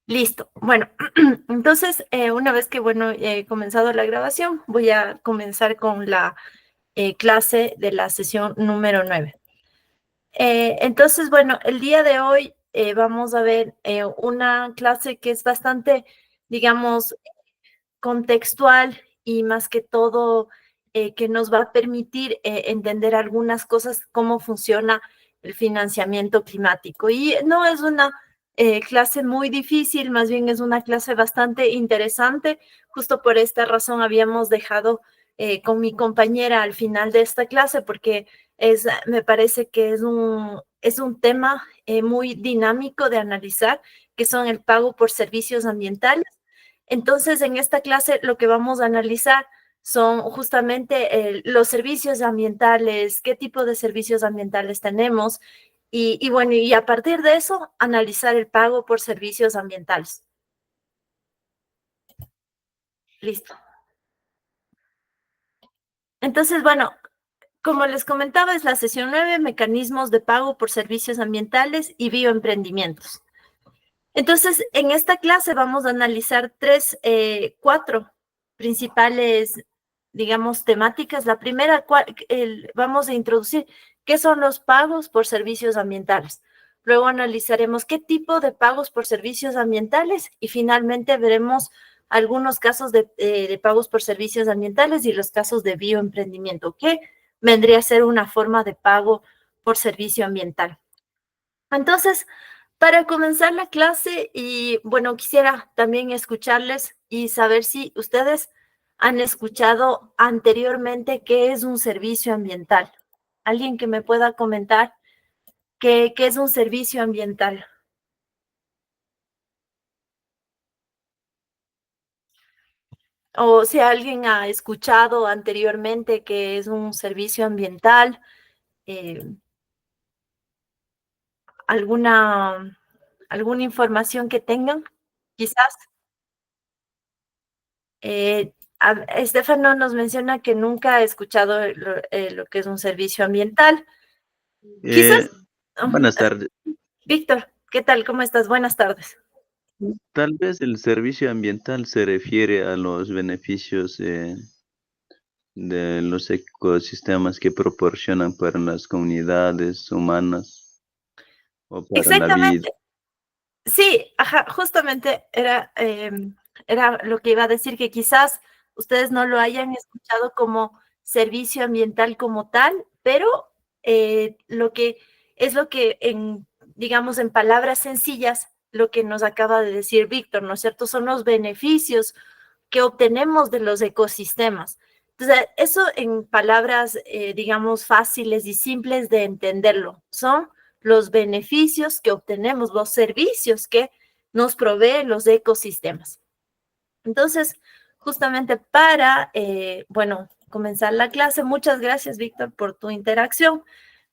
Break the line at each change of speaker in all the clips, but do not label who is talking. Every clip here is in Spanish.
Listo. Bueno, entonces, una vez que, bueno, he comenzado la grabación, voy a comenzar con la clase de la sesión número 9. Entonces, bueno, el día de hoy vamos a ver una clase que es bastante, digamos, contextual y más que todo que nos va a permitir entender algunas cosas, cómo funciona el financiamiento climático. Y no es una clase muy difícil, más bien es una clase bastante interesante. Justo por esta razón habíamos dejado con mi compañera al final de esta clase porque me parece que es un tema muy dinámico de analizar, que son el pago por servicios ambientales. Entonces, en esta clase lo que vamos a analizar son justamente los servicios ambientales, qué tipo de servicios ambientales tenemos y bueno, y a partir de eso, analizar el pago por servicios ambientales. Listo. Entonces, bueno, como les comentaba, es la sesión 9, mecanismos de pago por servicios ambientales y bioemprendimientos. Entonces, en esta clase vamos a analizar cuatro principales, digamos, temáticas. La primera, vamos a introducir qué son los pagos por servicios ambientales. Luego analizaremos qué tipo de pagos por servicios ambientales y finalmente veremos algunos casos de pagos por servicios ambientales y los casos de bioemprendimiento, que vendría a ser una forma de pago por servicio ambiental. Entonces, para comenzar la clase y bueno, quisiera también escucharles y saber si ustedes han escuchado anteriormente qué es un servicio ambiental. ¿Alguien que me pueda comentar qué es un servicio ambiental? O si alguien ha escuchado anteriormente qué es un servicio ambiental, eh, alguna, alguna información que tengan, quizás. Estefano nos menciona que nunca ha escuchado lo que es un servicio ambiental. Quizás,
Eh,
um,
Buenas tardes.
Víctor, ¿qué tal? ¿Cómo estás? Buenas tardes.
Tal vez el servicio ambiental se refiere a los beneficios de los ecosistemas que proporcionan para las comunidades humanas o para la vida.
Exactamente. Sí, ajá, justamente era lo que iba a decir, que quizás ustedes no lo hayan escuchado como servicio ambiental como tal, pero lo que digamos, en palabras sencillas, lo que nos acaba de decir Víctor, ¿no es cierto? Son los beneficios que obtenemos de los ecosistemas. Entonces, eso en palabras, digamos, fáciles y simples de entenderlo, son los beneficios que obtenemos, los servicios que nos proveen los ecosistemas. Entonces, justamente para, bueno, comenzar la clase, muchas gracias, Víctor, por tu interacción.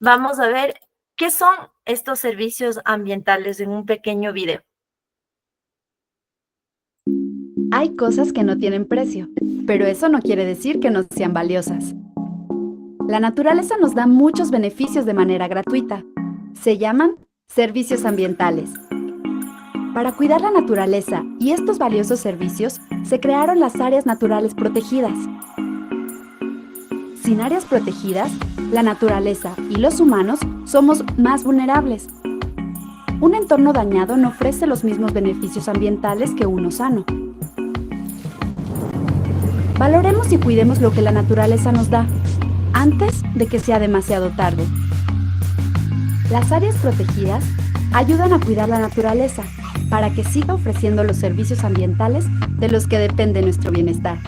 Vamos a ver qué son estos servicios ambientales en un pequeño video.
Hay cosas que no tienen precio, pero eso no quiere decir que no sean valiosas. La naturaleza nos da muchos beneficios de manera gratuita. Se llaman servicios ambientales. Para cuidar la naturaleza y estos valiosos servicios, se crearon las áreas naturales protegidas. Sin áreas protegidas, la naturaleza y los humanos somos más vulnerables. Un entorno dañado no ofrece los mismos beneficios ambientales que uno sano. Valoremos y cuidemos lo que la naturaleza nos da, antes de que sea demasiado tarde. Las áreas protegidas ayudan a cuidar la naturaleza para que siga ofreciendo los servicios ambientales de los que depende nuestro bienestar.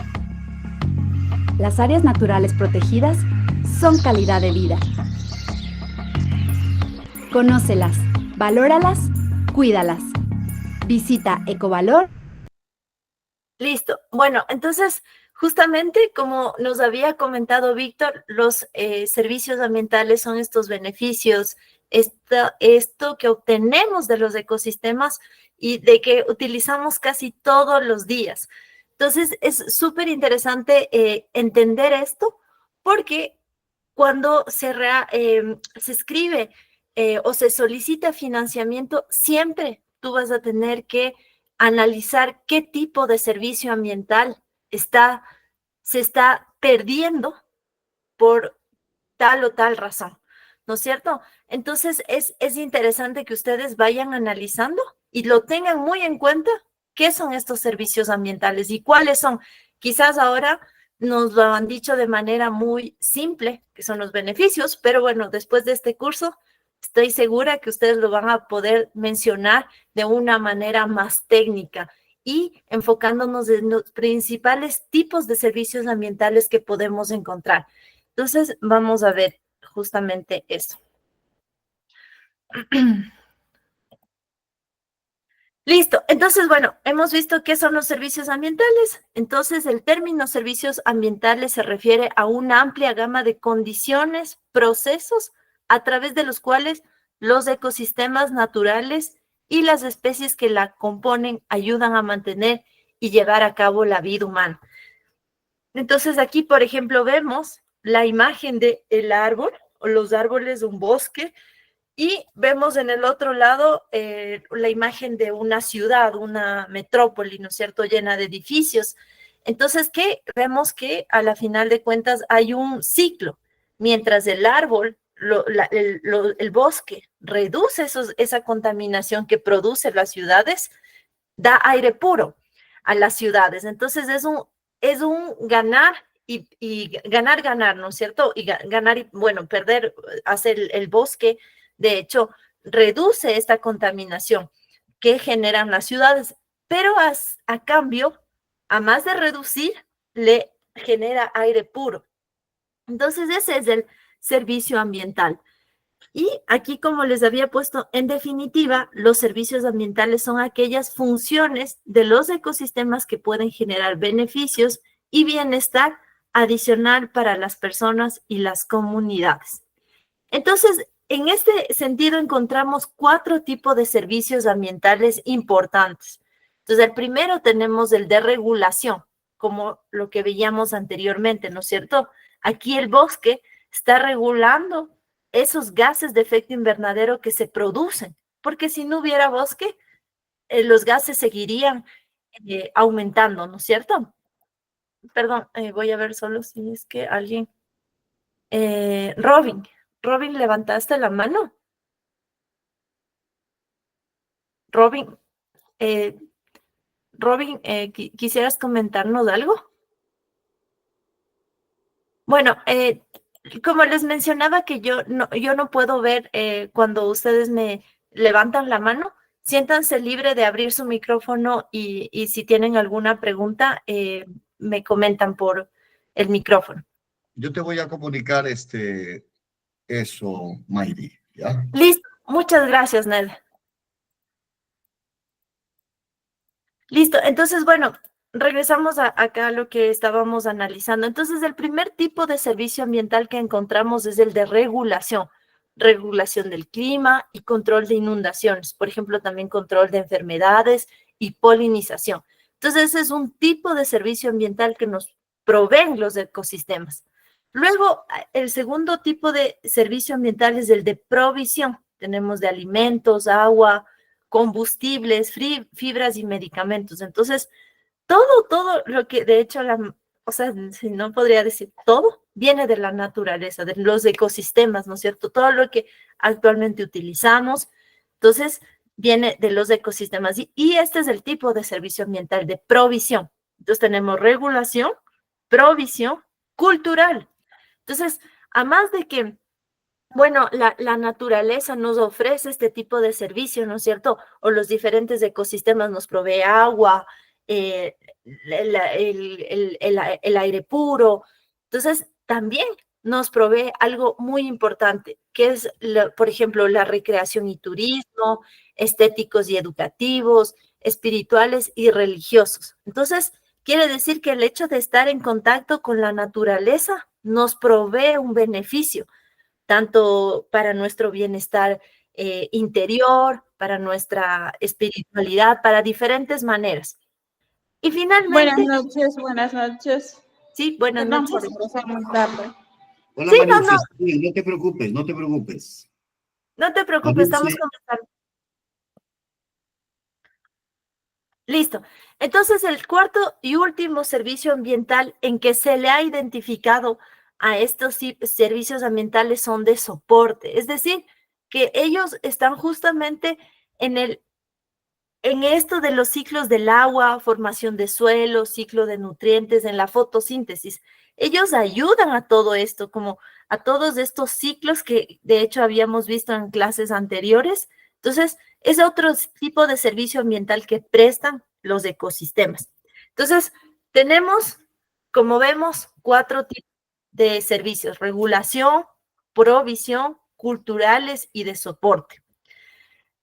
Las áreas naturales protegidas son calidad de vida. Conócelas, valóralas, cuídalas. Visita Ecovalor.
Listo. Bueno, entonces, justamente como nos había comentado Víctor, los servicios ambientales son estos beneficios, esto que obtenemos de los ecosistemas y de que utilizamos casi todos los días. Entonces, es súper interesante entender esto porque cuando se escribe o se solicita financiamiento, siempre tú vas a tener que analizar qué tipo de servicio ambiental se está perdiendo por tal o tal razón, ¿no es cierto? Entonces, es interesante que ustedes vayan analizando y lo tengan muy en cuenta qué son estos servicios ambientales y cuáles son. Quizás ahora nos lo han dicho de manera muy simple, que son los beneficios, pero bueno, después de este curso, estoy segura que ustedes lo van a poder mencionar de una manera más técnica y enfocándonos en los principales tipos de servicios ambientales que podemos encontrar. Entonces, vamos a ver justamente eso. Listo. Entonces, bueno, hemos visto qué son los servicios ambientales. Entonces, el término servicios ambientales se refiere a una amplia gama de condiciones, procesos a través de los cuales los ecosistemas naturales y las especies que la componen ayudan a mantener y llevar a cabo la vida humana. Entonces, aquí, por ejemplo, vemos la imagen del árbol o los árboles de un bosque. Y vemos en el otro lado la imagen de una ciudad, una metrópoli, ¿no es cierto?, llena de edificios. Entonces, ¿qué? Vemos que a la final de cuentas hay un ciclo. Mientras el árbol, el bosque, reduce esa contaminación que producen las ciudades, da aire puro a las ciudades. Entonces, es un ganar y ganar, ¿no es cierto? Y ganar y, bueno, perder, hacer el bosque de hecho, reduce esta contaminación que generan las ciudades, pero a cambio, a más de reducir, le genera aire puro. Entonces, ese es el servicio ambiental. Y aquí, como les había puesto, en definitiva, los servicios ambientales son aquellas funciones de los ecosistemas que pueden generar beneficios y bienestar adicional para las personas y las comunidades. Entonces, en este sentido encontramos 4 tipos de servicios ambientales importantes. Entonces, el primero tenemos el de regulación, como lo que veíamos anteriormente, ¿no es cierto? Aquí el bosque está regulando esos gases de efecto invernadero que se producen, porque si no hubiera bosque, los gases seguirían aumentando, ¿no es cierto? Perdón, voy a ver solo si es que alguien... Robin, ¿levantaste la mano? Robin, eh, ¿quisieras comentarnos algo? Bueno, como les mencionaba que yo no puedo ver cuando ustedes me levantan la mano, siéntanse libre de abrir su micrófono y si tienen alguna pregunta, me comentan por el micrófono.
Yo te voy a comunicar eso, Mayri, ¿ya?
Listo, muchas gracias, Ned. Listo, entonces, bueno, regresamos acá a lo que estábamos analizando. Entonces, el primer tipo de servicio ambiental que encontramos es el de regulación del clima y control de inundaciones, por ejemplo, también control de enfermedades y polinización. Entonces, ese es un tipo de servicio ambiental que nos proveen los ecosistemas. Luego, el segundo tipo de servicio ambiental es el de provisión. Tenemos de alimentos, agua, combustibles, fibras y medicamentos. Entonces, todo lo que, de hecho, o sea, si no podría decir todo, viene de la naturaleza, de los ecosistemas, ¿no es cierto? Todo lo que actualmente utilizamos, entonces, viene de los ecosistemas. Y este es el tipo de servicio ambiental de provisión. Entonces, tenemos regulación, provisión, cultural. Entonces, a más de que bueno, la naturaleza nos ofrece este tipo de servicio, ¿no es cierto? O los diferentes ecosistemas nos provee agua, el aire puro. Entonces, también nos provee algo muy importante, que es, por ejemplo, la recreación y turismo, estéticos y educativos, espirituales y religiosos. Entonces, quiere decir que el hecho de estar en contacto con la naturaleza nos provee un beneficio tanto para nuestro bienestar interior, para nuestra espiritualidad, para diferentes maneras. Y finalmente...
Buenas noches.
Sí, buenas
Perdón
noches.
por ingresar muy tarde.
Hola,
Sí,
María,
no
te preocupes, no te preocupes.
te preocupes, estamos conversando. Listo. Entonces, el cuarto y último servicio ambiental en que se le ha identificado a estos servicios ambientales son de soporte, es decir, que ellos están justamente en esto de los ciclos del agua, formación de suelo, ciclo de nutrientes, en la fotosíntesis. Ellos ayudan a todo esto, como a todos estos ciclos que de hecho habíamos visto en clases anteriores. Entonces, es otro tipo de servicio ambiental que prestan los ecosistemas. Entonces, tenemos, como vemos, 4 tipos de servicios: regulación, provisión, culturales y de soporte.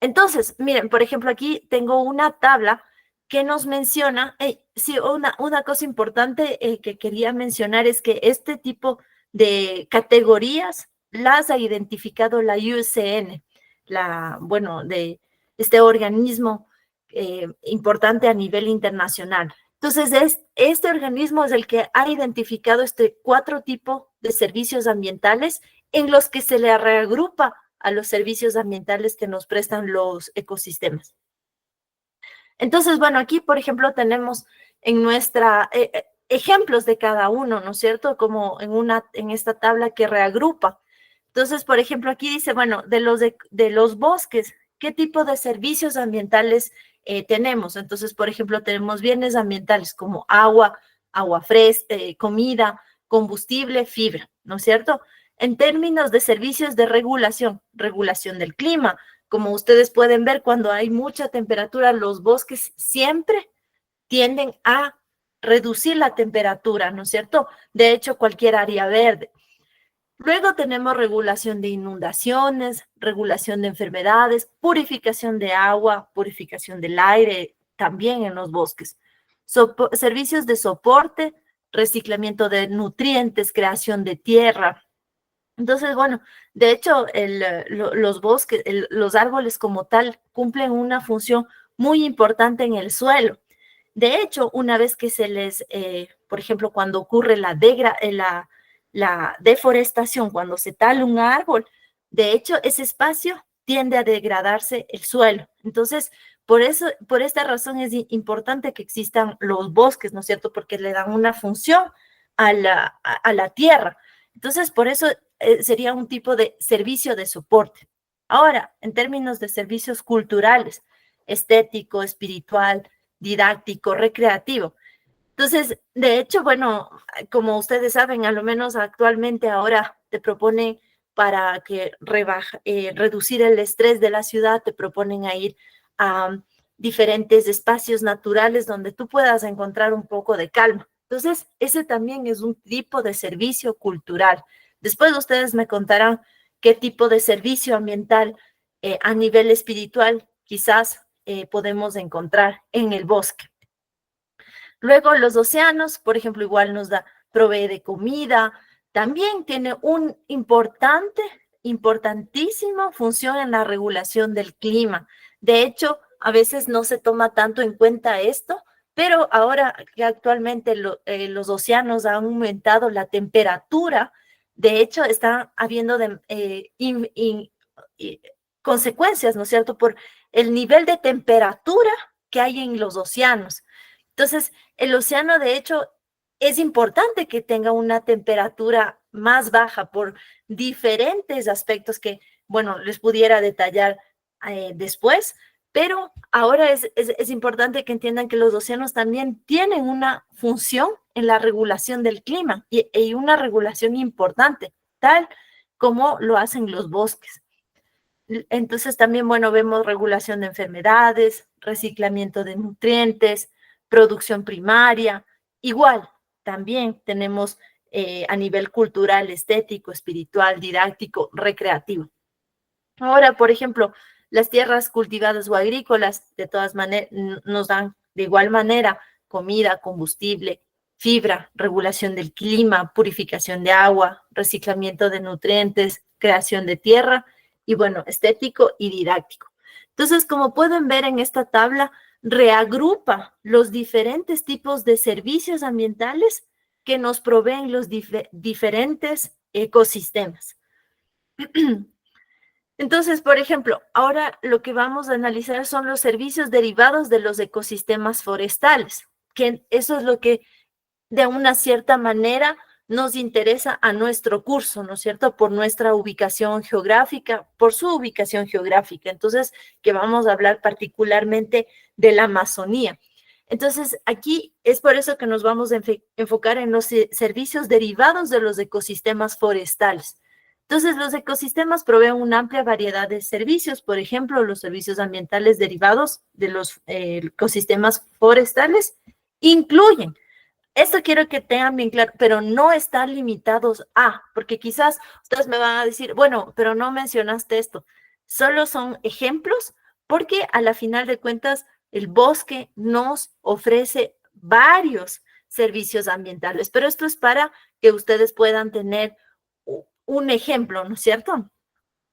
Entonces, miren, por ejemplo, aquí tengo una tabla que nos menciona, sí, una cosa importante que quería mencionar es que este tipo de categorías las ha identificado la IUCN, bueno, de este organismo importante a nivel internacional. Entonces, este organismo es el que ha identificado 4 tipos de servicios ambientales en los que se le reagrupa a los servicios ambientales que nos prestan los ecosistemas. Entonces, bueno, aquí, por ejemplo, tenemos en nuestra ejemplos de cada uno, ¿no es cierto? Como en esta tabla que reagrupa. Entonces, por ejemplo, aquí dice, bueno, de los bosques, ¿qué tipo de servicios ambientales tenemos? Entonces, por ejemplo, tenemos bienes ambientales como agua fresca, comida, combustible, fibra, ¿no es cierto? En términos de servicios de regulación del clima, como ustedes pueden ver, cuando hay mucha temperatura, los bosques siempre tienden a reducir la temperatura, ¿no es cierto? De hecho, cualquier área verde. Luego tenemos regulación de inundaciones, regulación de enfermedades, purificación de agua, purificación del aire, también en los bosques. Servicios de soporte, reciclamiento de nutrientes, creación de tierra. Entonces, bueno, de hecho, los bosques, los árboles como tal, cumplen una función muy importante en el suelo. De hecho, una vez que se les, por ejemplo, cuando ocurre la deforestación, cuando se tala un árbol, de hecho, ese espacio tiende a degradarse el suelo. Entonces, por esta razón es importante que existan los bosques, ¿no es cierto? Porque le dan una función a la tierra. Entonces, por eso sería un tipo de servicio de soporte. Ahora, en términos de servicios culturales, estético, espiritual, didáctico, recreativo. Entonces, de hecho, bueno, como ustedes saben, a lo menos actualmente ahora te proponen para que reducir el estrés de la ciudad, te proponen a ir a diferentes espacios naturales donde tú puedas encontrar un poco de calma. Entonces, ese también es un tipo de servicio cultural. Después ustedes me contarán qué tipo de servicio ambiental a nivel espiritual quizás podemos encontrar en el bosque. Luego los océanos, por ejemplo, igual provee de comida, también tiene un importantísima función en la regulación del clima. De hecho, a veces no se toma tanto en cuenta esto, pero ahora que actualmente los océanos han aumentado la temperatura, de hecho, están habiendo consecuencias, ¿no es cierto?, por el nivel de temperatura que hay en los océanos. Entonces, el océano, de hecho, es importante que tenga una temperatura más baja por diferentes aspectos que, bueno, les pudiera detallar después, pero ahora es importante que entiendan que los océanos también tienen una función en la regulación del clima y una regulación importante, tal como lo hacen los bosques. Entonces también, bueno, vemos regulación de enfermedades, reciclamiento de nutrientes, producción primaria. Igual, también tenemos a nivel cultural, estético, espiritual, didáctico, recreativo. Ahora, por ejemplo, las tierras cultivadas o agrícolas, de todas maneras, nos dan de igual manera comida, combustible, fibra, regulación del clima, purificación de agua, reciclamiento de nutrientes, creación de tierra y, bueno, estético y didáctico. Entonces, como pueden ver en esta tabla, reagrupa los diferentes tipos de servicios ambientales que nos proveen los diferentes ecosistemas. Entonces, por ejemplo, ahora lo que vamos a analizar son los servicios derivados de los ecosistemas forestales, que eso es lo que de una cierta manera nos interesa a nuestro curso, ¿no es cierto? Por nuestra ubicación geográfica, por su ubicación geográfica. Entonces, que vamos a hablar particularmente de la Amazonía. Entonces, aquí es por eso que nos vamos a enfocar en los servicios derivados de los ecosistemas forestales. Entonces, los ecosistemas proveen una amplia variedad de servicios. Por ejemplo, los servicios ambientales derivados de los ecosistemas forestales incluyen, esto quiero que tengan bien claro, pero no están limitados a, porque quizás ustedes me van a decir, bueno, pero no mencionaste esto. Solo son ejemplos porque a la final de cuentas el bosque nos ofrece varios servicios ambientales, pero esto es para que ustedes puedan tener un ejemplo, ¿no es cierto?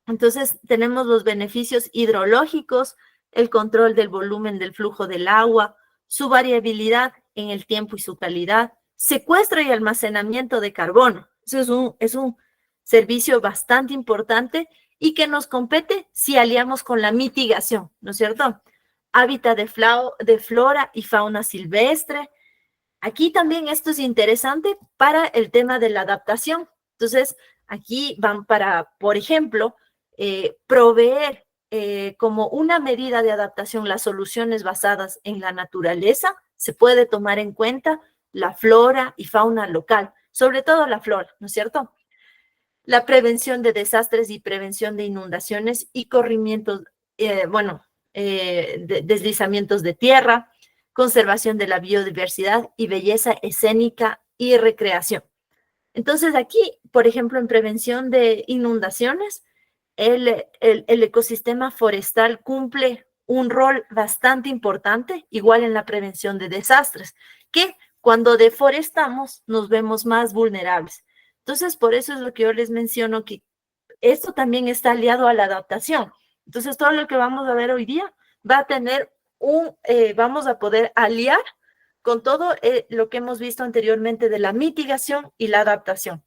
Entonces tenemos los beneficios hidrológicos, el control del volumen del flujo del agua, su variabilidad en el tiempo y su calidad, secuestro y almacenamiento de carbono. Eso es un servicio bastante importante y que nos compete si aliamos con la mitigación, ¿no es cierto? Hábitat de flora y fauna silvestre. Aquí también esto es interesante para el tema de la adaptación. Entonces, aquí van para, por ejemplo, proveer como una medida de adaptación las soluciones basadas en la naturaleza. Se puede tomar en cuenta la flora y fauna local, sobre todo la flora, ¿no es cierto? La prevención de desastres y prevención de inundaciones y corrimientos, deslizamientos de tierra, conservación de la biodiversidad y belleza escénica y recreación. Entonces aquí, por ejemplo, en prevención de inundaciones, el ecosistema forestal cumple un rol bastante importante, igual en la prevención de desastres, que cuando deforestamos nos vemos más vulnerables. Entonces, por eso es lo que yo les menciono, que esto también está aliado a la adaptación. Entonces, todo lo que vamos a ver hoy día va a tener vamos a poder aliar con todo lo que hemos visto anteriormente de la mitigación y la adaptación.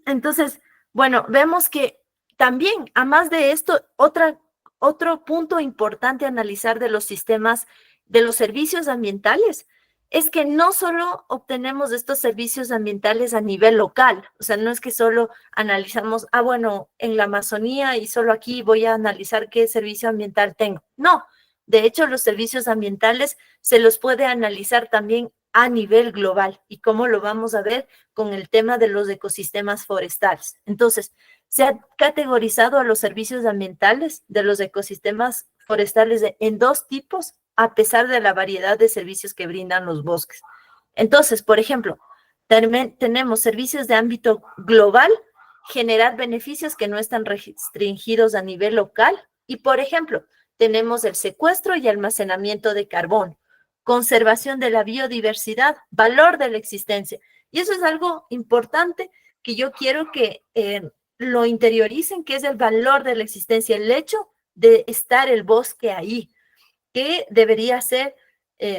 Entonces, bueno, vemos que también, a más de esto, otro punto importante a analizar de los sistemas, de los servicios ambientales, es que no solo obtenemos estos servicios ambientales a nivel local, o sea, no es que solo analizamos, bueno, en la Amazonía y solo aquí voy a analizar qué servicio ambiental tengo. No, de hecho, los servicios ambientales se los puede analizar también a nivel global y cómo lo vamos a ver con el tema de los ecosistemas forestales. Entonces, se ha categorizado a los servicios ambientales de los ecosistemas forestales en dos tipos, a pesar de la variedad de servicios que brindan los bosques. Entonces, por ejemplo, tenemos servicios de ámbito global, generar beneficios que no están restringidos a nivel local y, por ejemplo, tenemos el secuestro y almacenamiento de carbón, conservación de la biodiversidad, valor de la existencia. Y eso es algo importante que yo quiero que lo interioricen, que es el valor de la existencia, el hecho de estar el bosque ahí, que debería ser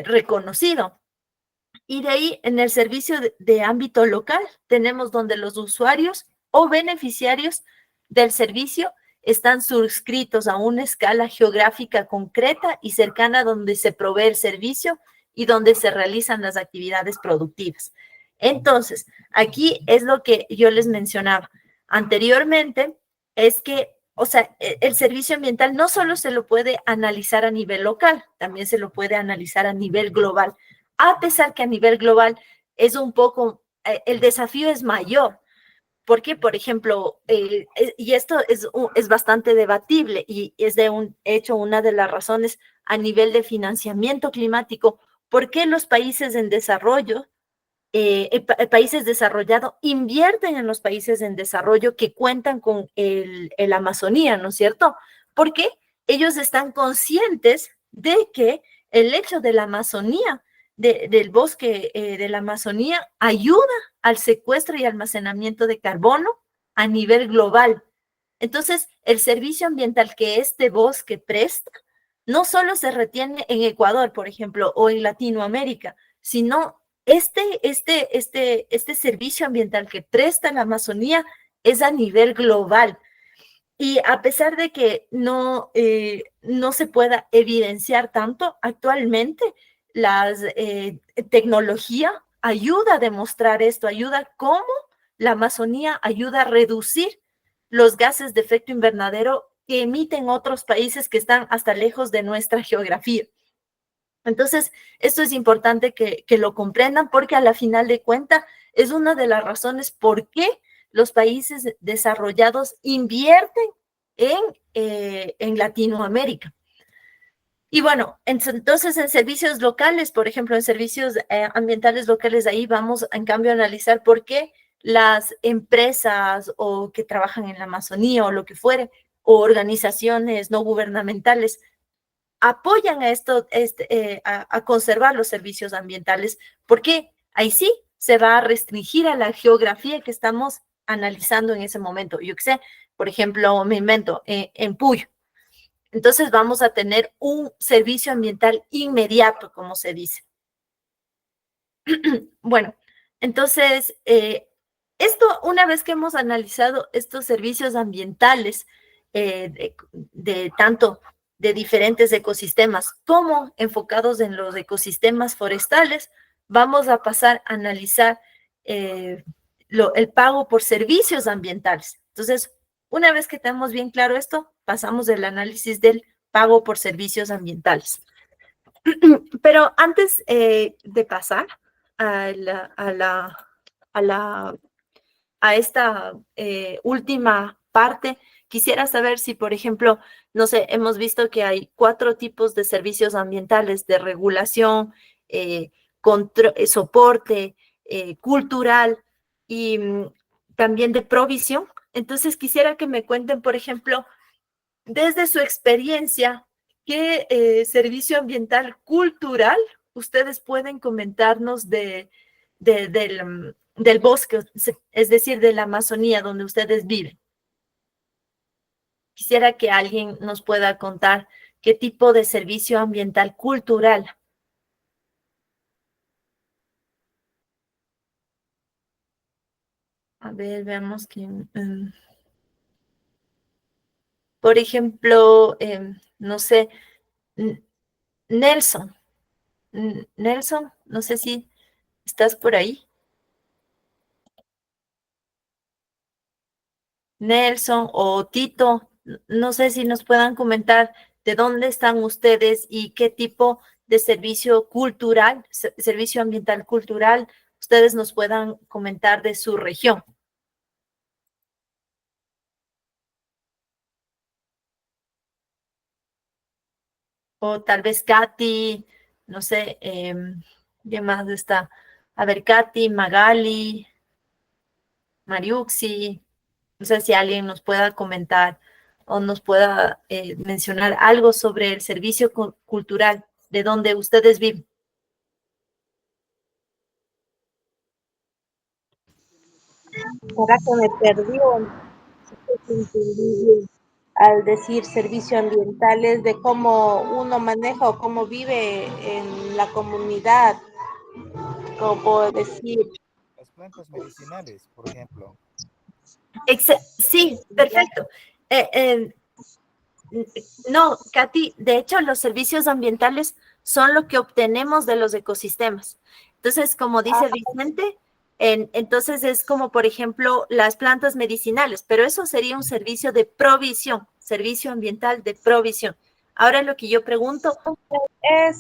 reconocido. Y de ahí, en el servicio de ámbito local, tenemos donde los usuarios o beneficiarios del servicio están suscritos a una escala geográfica concreta y cercana donde se provee el servicio y donde se realizan las actividades productivas. Entonces, aquí es lo que yo les mencionaba anteriormente, es que, o sea, el servicio ambiental no solo se lo puede analizar a nivel local, también se lo puede analizar a nivel global, a pesar que a nivel global es un poco, el desafío es mayor. Porque, por ejemplo, y esto es bastante debatible y es de hecho una de las razones a nivel de financiamiento climático, ¿por qué los países en desarrollo, países desarrollados invierten en los países en desarrollo que cuentan con el Amazonía, ¿no es cierto? Porque ellos están conscientes de que el hecho de la Amazonía, del bosque de la Amazonía, ayuda al secuestro y almacenamiento de carbono a nivel global. Entonces, el servicio ambiental que este bosque presta no solo se retiene en Ecuador, por ejemplo, o en Latinoamérica, sino este servicio ambiental que presta la Amazonía es a nivel global. Y a pesar de que no se pueda evidenciar tanto, actualmente la tecnología ayuda a demostrar esto, ayuda cómo la Amazonía ayuda a reducir los gases de efecto invernadero que emiten otros países que están hasta lejos de nuestra geografía. Entonces, esto es importante que lo comprendan porque a la final de cuentas es una de las razones por qué los países desarrollados invierten en Latinoamérica. Y bueno, entonces en servicios locales, por ejemplo, en servicios ambientales locales, ahí vamos en cambio a analizar por qué las empresas o que trabajan en la Amazonía o lo que fuere, o organizaciones no gubernamentales, apoyan a esto, a conservar los servicios ambientales, porque ahí sí se va a restringir a la geografía que estamos analizando en ese momento. Yo qué sé, por ejemplo, me invento, en Puyo. Entonces vamos a tener un servicio ambiental inmediato, como se dice. Bueno, entonces, esto, una vez que hemos analizado estos servicios ambientales de tanto de diferentes ecosistemas como enfocados en los ecosistemas forestales, vamos a pasar a analizar el pago por servicios ambientales. Entonces, una vez que tenemos bien claro esto, pasamos del análisis del pago por servicios ambientales. Pero antes de pasar a esta última parte, quisiera saber si, por ejemplo, no sé, hemos visto que hay 4 tipos de servicios ambientales: de regulación, soporte, cultural y también de provisión. Entonces, quisiera que me cuenten, por ejemplo, desde su experiencia, ¿qué servicio ambiental cultural ustedes pueden comentarnos del bosque, es decir, de la Amazonía donde ustedes viven? Quisiera que alguien nos pueda contar qué tipo de servicio ambiental cultural. A ver, veamos quién. Por ejemplo, no sé, Nelson. Nelson, no sé si estás por ahí. Nelson o Tito, no sé si nos puedan comentar de dónde están ustedes y qué tipo de servicio cultural, servicio ambiental cultural, ustedes nos puedan comentar de su región. O tal vez Katy, no sé, ¿quién más está? A ver, Katy, Magali, Mariuxi, no sé si alguien nos pueda comentar o nos pueda mencionar algo sobre el servicio cultural de donde ustedes viven.
¿Será que me perdí o no sé si entendí bien al decir servicio ambiental? Es de cómo uno maneja o cómo vive en la comunidad, como puedo decir.
Las plantas medicinales, por ejemplo.
Sí, perfecto. No, Katy, de hecho, los servicios ambientales son lo que obtenemos de los ecosistemas. Entonces, como dice Vicente, entonces es como, por ejemplo, las plantas medicinales, pero eso sería un servicio de provisión, servicio ambiental de provisión. Ahora lo que yo pregunto
es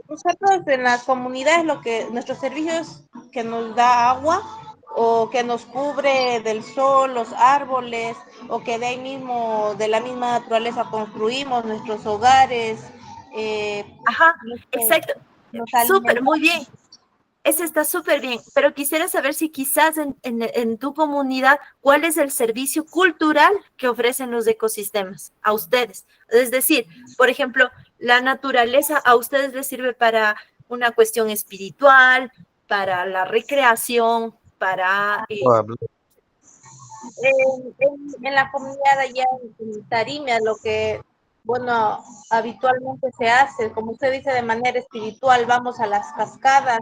nosotros en las comunidades nuestros servicios que nos da agua o que nos cubre del sol, los árboles, o que de ahí mismo, de la misma naturaleza, construimos nuestros hogares.
Ajá, exacto. Súper, muy bien. Ese está súper bien, pero quisiera saber si quizás en tu comunidad, ¿cuál es el servicio cultural que ofrecen los ecosistemas a ustedes? Es decir, por ejemplo, la naturaleza a ustedes les sirve para una cuestión espiritual, para la recreación, para...
en la comunidad allá en Tarimia, lo que bueno, habitualmente se hace, como usted dice, de manera espiritual, vamos a las cascadas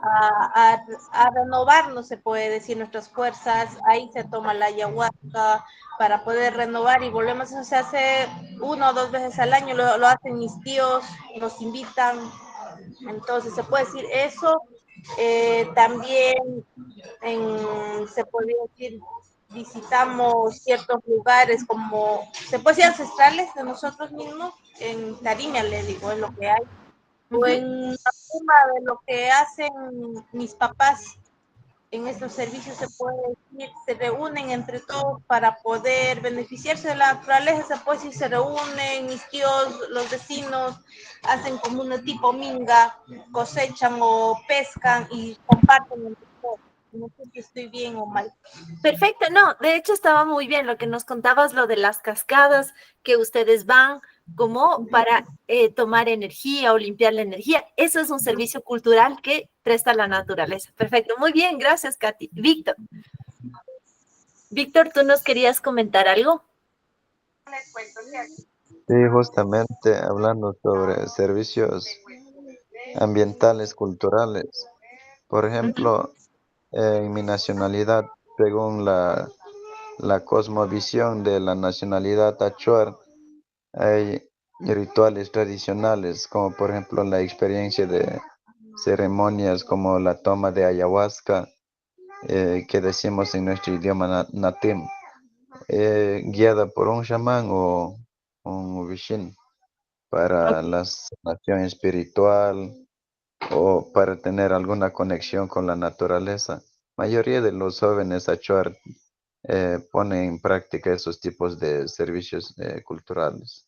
a renovarnos, se puede decir, nuestras fuerzas, ahí se toma la ayahuasca para poder renovar y volvemos, eso se hace 1 o 2 veces al año, lo hacen mis tíos, nos invitan, entonces se puede decir eso, también se podría decir, visitamos ciertos lugares como, se puede decir ancestrales de nosotros mismos, en Tariña le digo, es lo que hay, o en la suma de lo que hacen mis papás en estos servicios, se puede decir, se reúnen entre todos para poder beneficiarse de la naturaleza, se puede decir, se reúnen mis tíos, los vecinos, hacen como un tipo minga, cosechan o pescan y comparten entre todos. No sé si estoy bien o mal.
Perfecto, no, de hecho estaba muy bien lo que nos contabas, lo de las cascadas, que ustedes van como para tomar energía o limpiar la energía. Eso es un servicio cultural que presta la naturaleza. Perfecto, muy bien, gracias, Katy. Víctor, ¿tú nos querías comentar algo?
Sí, justamente hablando sobre servicios ambientales, culturales. Por ejemplo, en mi nacionalidad, según la cosmovisión de la nacionalidad achuar, hay rituales tradicionales, como por ejemplo la experiencia de ceremonias como la toma de ayahuasca, que decimos en nuestro idioma natim, guiada por un chamán o un vishin para la sanación espiritual o para tener alguna conexión con la naturaleza. Mayoría de los jóvenes achuar ponen en práctica esos tipos de servicios culturales.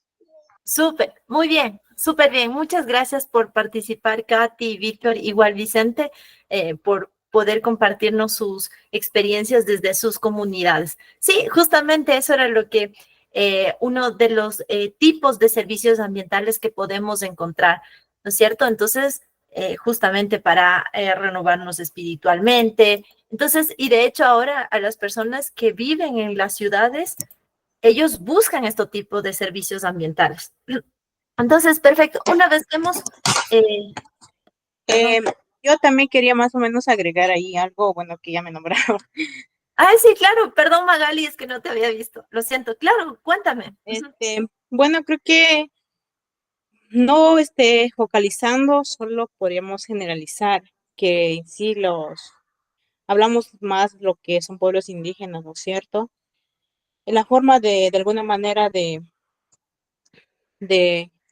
Súper, muy bien, súper bien. Muchas gracias por participar, Katy, Víctor, igual Vicente, por poder compartirnos sus experiencias desde sus comunidades. Sí, justamente eso era lo que uno de los tipos de servicios ambientales que podemos encontrar, ¿no es cierto? Entonces, justamente para renovarnos espiritualmente. Entonces, y de hecho ahora a las personas que viven en las ciudades, ellos buscan este tipo de servicios ambientales. Entonces, perfecto. Una vez que hemos...
Eh, yo también quería más o menos agregar ahí algo, bueno, que ya me nombraron.
sí, claro, perdón Magali, es que no te había visto. Lo siento, claro, cuéntame.
Bueno, creo que no focalizando, solo podríamos generalizar que en sí hablamos más lo que son pueblos indígenas, ¿no es cierto? En la forma de alguna manera del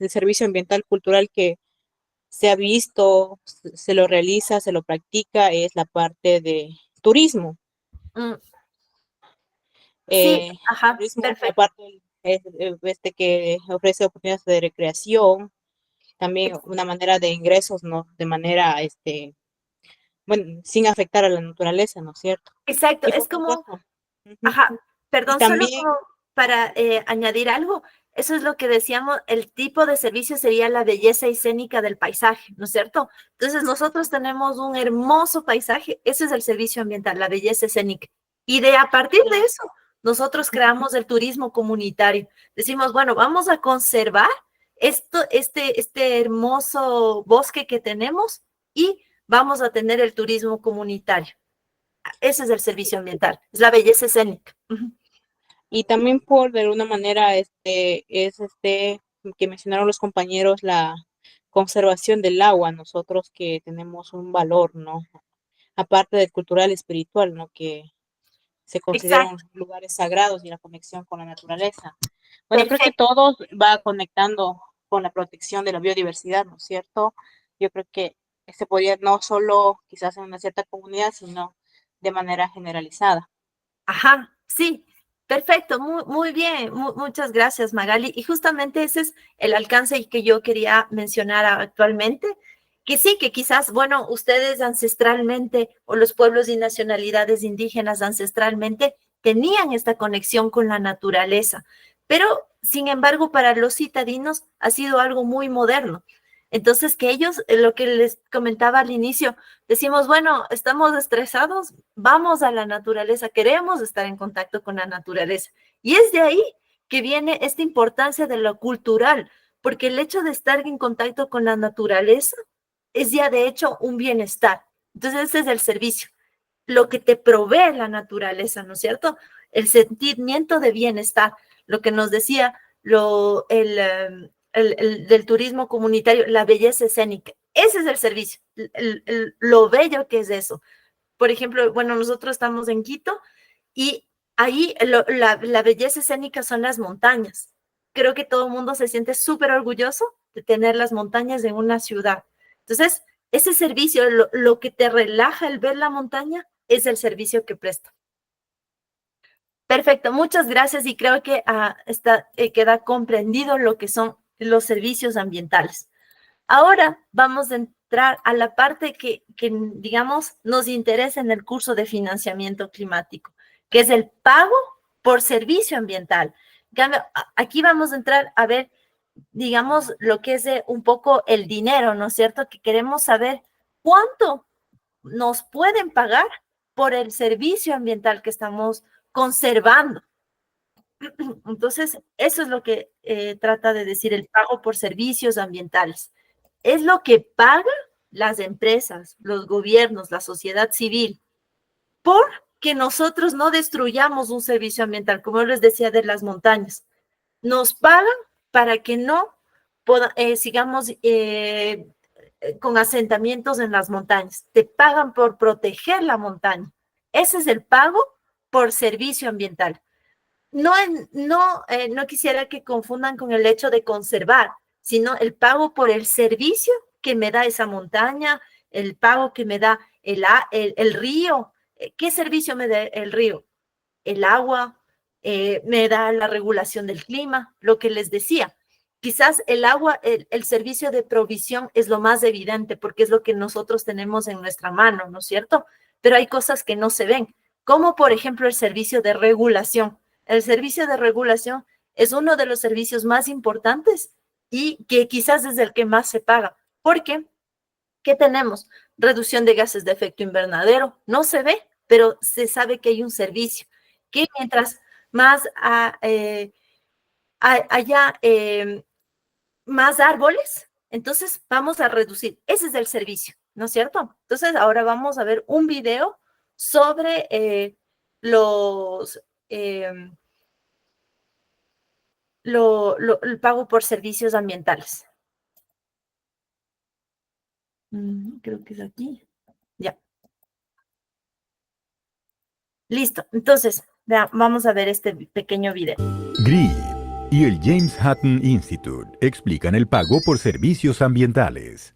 servicio ambiental cultural que se ha visto, se lo realiza, se lo practica, es la parte de turismo.
Mm, sí, ajá,
Turismo,
perfecto.
aparte que ofrece oportunidades de recreación, también una manera de ingresos, ¿no? De manera, bueno, sin afectar a la naturaleza, ¿no es cierto?
Exacto,
Y
es
por
como,
supuesto, ujú,
ajá,
y
perdón, solo
también,
como para añadir algo, eso es lo que decíamos, el tipo de servicio sería la belleza escénica del paisaje, ¿no es cierto? Entonces nosotros tenemos un hermoso paisaje, ese es el servicio ambiental, la belleza escénica. Y de a partir de eso, nosotros creamos el turismo comunitario. Decimos, bueno, vamos a conservar este hermoso bosque que tenemos y vamos a tener el turismo comunitario. Ese es el servicio ambiental, es la belleza escénica.
y también por de alguna manera, que mencionaron los compañeros, la conservación del agua, nosotros que tenemos un valor, ¿no? Aparte del cultural y espiritual, ¿no? Que se consideran
Exacto,
lugares sagrados y la conexión con la naturaleza. Bueno, creo que
perfecto.
todo va conectando con la protección de la biodiversidad, ¿no es cierto? Yo creo que se podría no solo quizás en una cierta comunidad, sino de manera generalizada.
Ajá, sí, perfecto, muy bien, muchas gracias Magali. Y justamente ese es el alcance que yo quería mencionar actualmente, que sí, que quizás, bueno, ustedes ancestralmente o los pueblos y nacionalidades indígenas ancestralmente tenían esta conexión con la naturaleza, pero sin embargo para los citadinos ha sido algo muy moderno. Entonces, que ellos, lo que les comentaba al inicio, decimos, bueno, estamos estresados, vamos a la naturaleza, queremos estar en contacto con la naturaleza. Y es de ahí que viene esta importancia de lo cultural, porque el hecho de estar en contacto con la naturaleza es ya de hecho un bienestar. Entonces ese es el servicio, lo que te provee la naturaleza, ¿no es cierto? El sentimiento de bienestar, lo que nos decía del turismo comunitario, la belleza escénica. Ese es el servicio, lo bello que es eso. Por ejemplo, bueno, nosotros estamos en Quito y ahí la belleza escénica son las montañas. Creo que todo el mundo se siente súper orgulloso de tener las montañas en una ciudad. Entonces, ese servicio, lo que te relaja el ver la montaña, es el servicio que presta. Perfecto, muchas gracias y creo que queda comprendido lo que son los servicios ambientales. Ahora vamos a entrar a la parte que digamos, nos interesa en el curso de financiamiento climático, que es el pago por servicio ambiental. Aquí vamos a entrar a ver, digamos, lo que es un poco el dinero, ¿no es cierto? Que queremos saber cuánto nos pueden pagar por el servicio ambiental que estamos conservando. Entonces, eso es lo que trata de decir el pago por servicios ambientales. Es lo que pagan las empresas, los gobiernos, la sociedad civil, por que nosotros no destruyamos un servicio ambiental, como les decía de las montañas. Nos pagan para que no sigamos con asentamientos en las montañas. Te pagan por proteger la montaña. Ese es el pago por servicio ambiental. No quisiera que confundan con el hecho de conservar, sino el pago por el servicio que me da esa montaña, el pago que me da el río. ¿Qué servicio me da el río? El agua, me da la regulación del clima, lo que les decía. Quizás el agua, el servicio de provisión es lo más evidente porque es lo que nosotros tenemos en nuestra mano, ¿no es cierto? Pero hay cosas que no se ven, como por ejemplo el servicio de regulación. El servicio de regulación es uno de los servicios más importantes y que quizás es el que más se paga. ¿Por qué? ¿Qué tenemos? Reducción de gases de efecto invernadero. No se ve, pero se sabe que hay un servicio que mientras más haya más árboles, entonces vamos a reducir. Ese es el servicio, ¿no es cierto? Entonces ahora vamos a ver un video sobre el pago por servicios ambientales. Creo que es aquí. Ya. Listo. Entonces, vamos a ver este pequeño video.
GREEE y el James Hutton Institute explican el pago por servicios ambientales.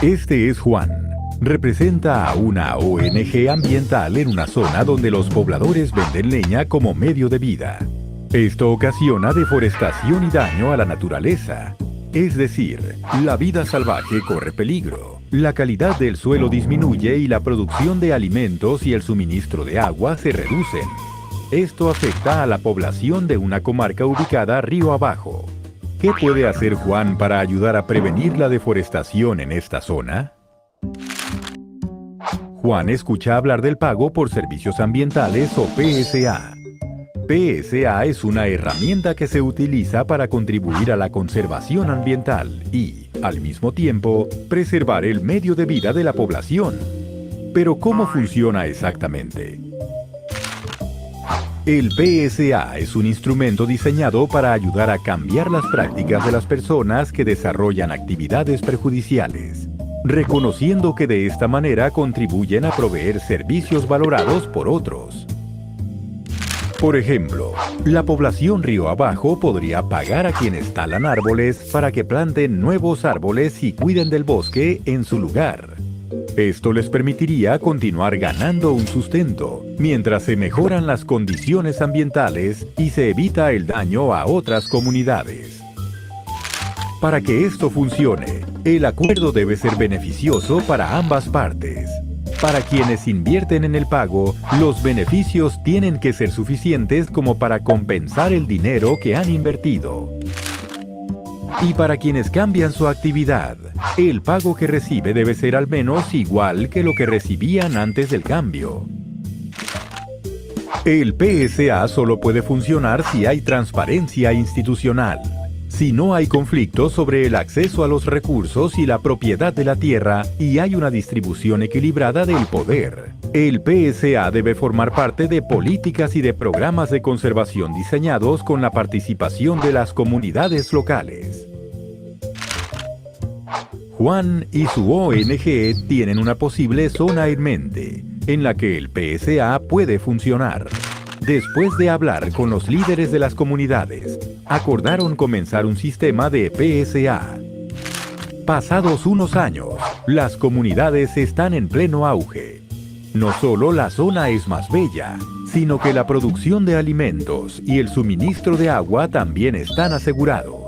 Este es Juan. Representa a una ONG ambiental en una zona donde los pobladores venden leña como medio de vida. Esto ocasiona deforestación y daño a la naturaleza. Es decir, la vida salvaje corre peligro, la calidad del suelo disminuye y la producción de alimentos y el suministro de agua se reducen. Esto afecta a la población de una comarca ubicada río abajo. ¿Qué puede hacer Juan para ayudar a prevenir la deforestación en esta zona? Juan escucha hablar del pago por servicios ambientales o PSA. PSA es una herramienta que se utiliza para contribuir a la conservación ambiental y, al mismo tiempo, preservar el medio de vida de la población. Pero ¿cómo funciona exactamente? El PSA es un instrumento diseñado para ayudar a cambiar las prácticas de las personas que desarrollan actividades perjudiciales, reconociendo que de esta manera contribuyen a proveer servicios valorados por otros. Por ejemplo, la población río abajo podría pagar a quienes talan árboles para que planten nuevos árboles y cuiden del bosque en su lugar. Esto les permitiría continuar ganando un sustento, mientras se mejoran las condiciones ambientales y se evita el daño a otras comunidades. Para que esto funcione, el acuerdo debe ser beneficioso para ambas partes. Para quienes invierten en el pago, los beneficios tienen que ser suficientes como para compensar el dinero que han invertido. Y para quienes cambian su actividad, el pago que recibe debe ser al menos igual que lo que recibían antes del cambio. El PSA solo puede funcionar si hay transparencia institucional, si no hay conflicto sobre el acceso a los recursos y la propiedad de la tierra y hay una distribución equilibrada del poder. El PSA debe formar parte de políticas y de programas de conservación diseñados con la participación de las comunidades locales. Juan y su ONG tienen una posible zona en mente, en la que el PSA puede funcionar. Después de hablar con los líderes de las comunidades, acordaron comenzar un sistema de PSA. Pasados unos años, las comunidades están en pleno auge. No solo la zona es más bella, sino que la producción de alimentos y el suministro de agua también están asegurados.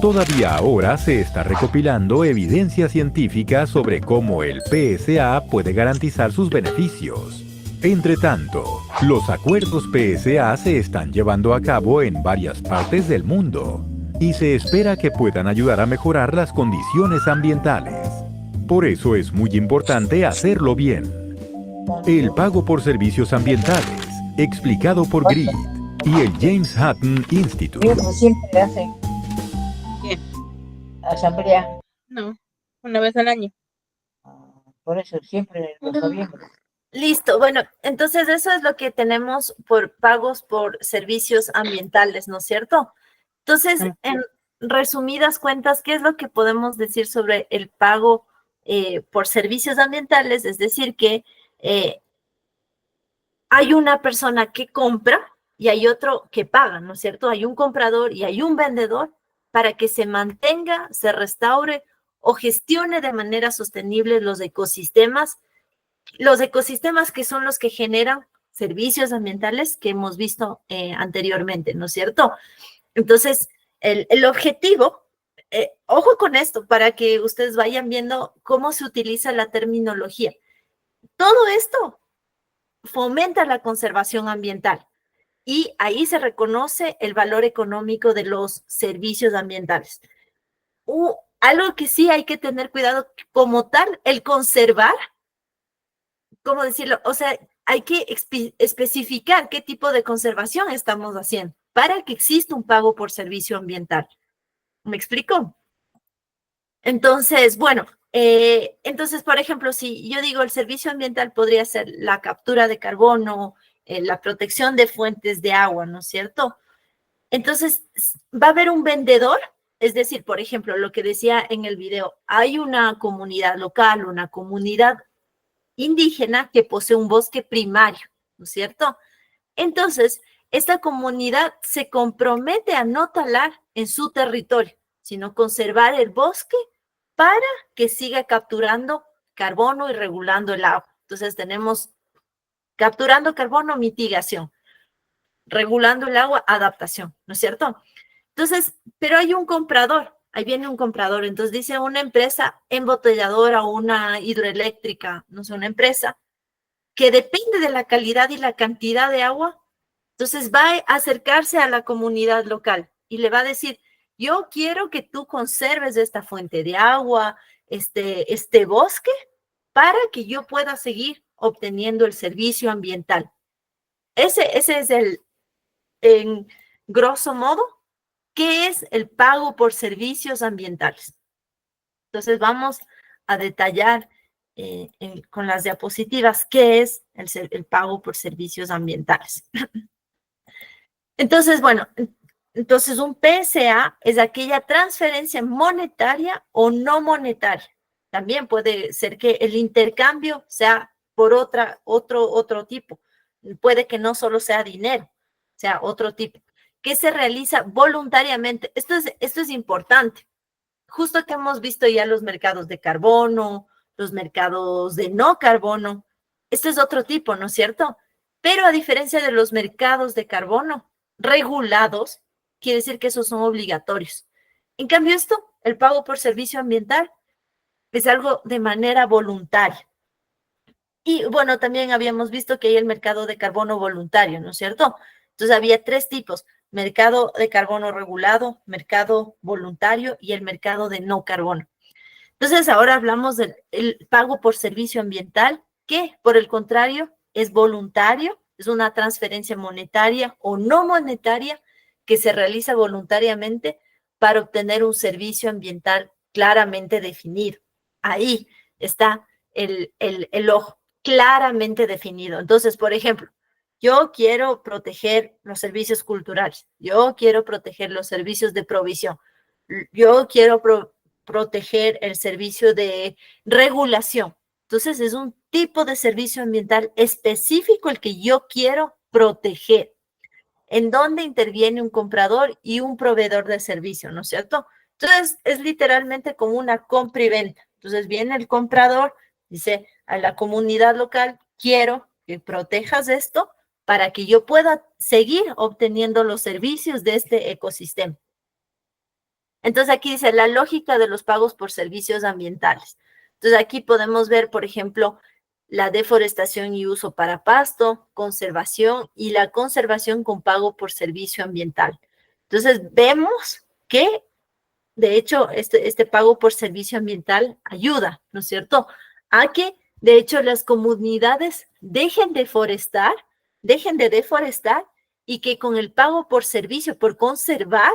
Todavía ahora se está recopilando evidencia científica sobre cómo el PSA puede garantizar sus beneficios. Entre tanto, los acuerdos PSA se están llevando a cabo en varias partes del mundo y se espera que puedan ayudar a mejorar las condiciones ambientales. Por eso es muy importante hacerlo bien. El pago por servicios ambientales, explicado por GRID y el James Hutton Institute.
Siempre hacen
¿Qué?
asamblea,
No, una vez al año.
por eso siempre en noviembre.
Listo, bueno, entonces eso es lo que tenemos por pagos por servicios ambientales, ¿no es cierto? Entonces, en resumidas cuentas, ¿qué es lo que podemos decir sobre el pago por servicios ambientales? Es decir, que hay una persona que compra y hay otro que paga, ¿no es cierto? Hay un comprador y hay un vendedor para que se mantenga, se restaure o gestione de manera sostenible los ecosistemas que son los que generan servicios ambientales que hemos visto anteriormente, ¿no es cierto? Entonces, el objetivo, ojo con esto, para que ustedes vayan viendo cómo se utiliza la terminología. Todo esto fomenta la conservación ambiental y ahí se reconoce el valor económico de los servicios ambientales. Algo que sí hay que tener cuidado como tal, el conservar, ¿cómo decirlo? O sea, hay que especificar qué tipo de conservación estamos haciendo para que exista un pago por servicio ambiental. ¿Me explico? Entonces, bueno, entonces, por ejemplo, si yo digo el servicio ambiental podría ser la captura de carbono, la protección de fuentes de agua, ¿no es cierto? Entonces, va a haber un vendedor, es decir, por ejemplo, lo que decía en el video, hay una comunidad local, una comunidad indígena que posee un bosque primario, ¿no es cierto? Entonces, esta comunidad se compromete a no talar en su territorio, sino conservar el bosque para que siga capturando carbono y regulando el agua. Entonces, tenemos capturando carbono, mitigación, regulando el agua, adaptación, ¿no es cierto? Entonces, pero hay un comprador. Ahí viene un comprador, entonces dice una empresa embotelladora o una hidroeléctrica, no sé, una empresa que depende de la calidad y la cantidad de agua, entonces va a acercarse a la comunidad local y le va a decir, yo quiero que tú conserves esta fuente de agua, este bosque, para que yo pueda seguir obteniendo el servicio ambiental. Ese es en grosso modo, ¿qué es el pago por servicios ambientales? Entonces vamos a detallar con las diapositivas qué es el pago por servicios ambientales. Entonces, bueno, entonces un PSA es aquella transferencia monetaria o no monetaria. También puede ser que el intercambio sea por otro tipo. Puede que no solo sea dinero, sea otro tipo, que se realiza voluntariamente. Esto es importante. Justo que hemos visto ya los mercados de carbono, los mercados de no carbono. Esto es otro tipo, ¿no es cierto? Pero a diferencia de los mercados de carbono regulados, quiere decir que esos son obligatorios. En cambio, el pago por servicio ambiental, es algo de manera voluntaria. Y bueno, también habíamos visto que hay el mercado de carbono voluntario, ¿no es cierto? Entonces había 3 tipos: mercado de carbono regulado, mercado voluntario y el mercado de no carbono. Entonces ahora hablamos del pago por servicio ambiental, que por el contrario es voluntario es una transferencia monetaria o no monetaria que se realiza voluntariamente para obtener un servicio ambiental claramente definido. Ahí está el ojo, claramente definido. Entonces, por ejemplo, yo quiero proteger los servicios culturales, yo quiero proteger los servicios de provisión, yo quiero proteger el servicio de regulación. Entonces, es un tipo de servicio ambiental específico el que yo quiero proteger, en donde interviene un comprador y un proveedor de servicio, ¿no es cierto? Entonces, es literalmente como una compra y venta. Entonces, viene el comprador, dice a la comunidad local, quiero que protejas esto para que yo pueda seguir obteniendo los servicios de este ecosistema. Entonces, aquí dice la lógica de los pagos por servicios ambientales. Entonces, aquí podemos ver, por ejemplo, la deforestación y uso para pasto, conservación y la conservación con pago por servicio ambiental. Entonces, vemos que, de hecho, este pago por servicio ambiental ayuda, ¿no es cierto?, a que, de hecho, las comunidades dejen de deforestar y que con el pago por servicio, por conservar,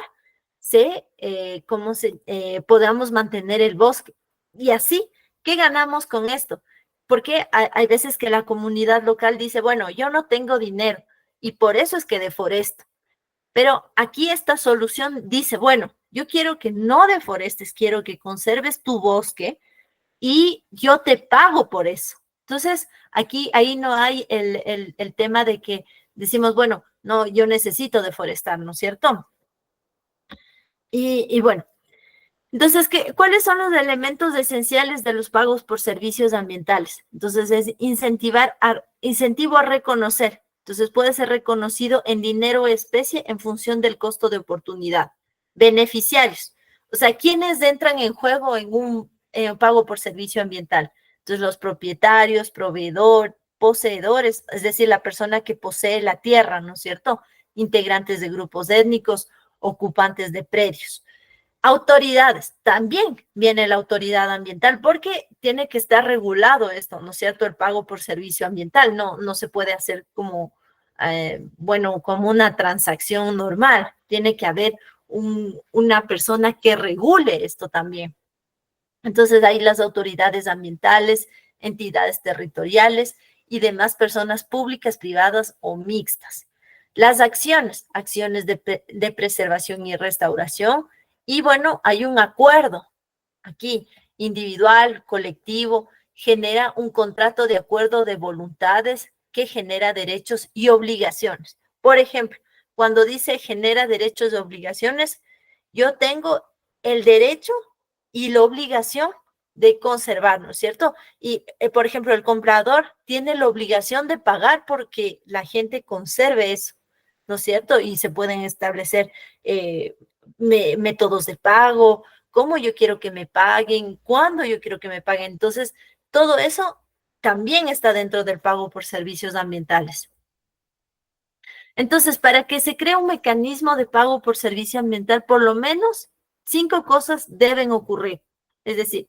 podamos mantener el bosque. Y así, ¿qué ganamos con esto? Porque hay veces que la comunidad local dice, bueno, yo no tengo dinero y por eso es que deforesto. Pero aquí esta solución dice, bueno, yo quiero que no deforestes, quiero que conserves tu bosque y yo te pago por eso. Entonces, ahí no hay el tema de que decimos, bueno, no, yo necesito deforestar, ¿no es cierto? Y bueno, entonces, ¿cuáles son los elementos esenciales de los pagos por servicios ambientales? Entonces, es incentivo a reconocer. Entonces, puede ser reconocido en dinero o especie en función del costo de oportunidad. Beneficiarios. O sea, ¿quiénes entran en juego en un pago por servicio ambiental? Entonces, los propietarios, poseedores, es decir, la persona que posee la tierra, ¿no es cierto? Integrantes de grupos étnicos, ocupantes de predios. Autoridades, también viene la autoridad ambiental porque tiene que estar regulado esto, ¿no es cierto? El pago por servicio ambiental no se puede hacer como, como una transacción normal. Tiene que haber una persona que regule esto también. Entonces, hay las autoridades ambientales, entidades territoriales y demás personas públicas, privadas o mixtas. Las acciones de preservación y restauración. Y bueno, hay un acuerdo aquí, individual, colectivo, genera un contrato de acuerdo de voluntades que genera derechos y obligaciones. Por ejemplo, cuando dice genera derechos y obligaciones, yo tengo el derecho y la obligación de conservar, ¿no es cierto? Y, por ejemplo, el comprador tiene la obligación de pagar porque la gente conserve eso, ¿no es cierto? Y se pueden establecer métodos de pago, cómo yo quiero que me paguen, cuándo yo quiero que me paguen. Entonces, todo eso también está dentro del pago por servicios ambientales. Entonces, para que se cree un mecanismo de pago por servicio ambiental, por lo menos 5 cosas deben ocurrir. Es decir,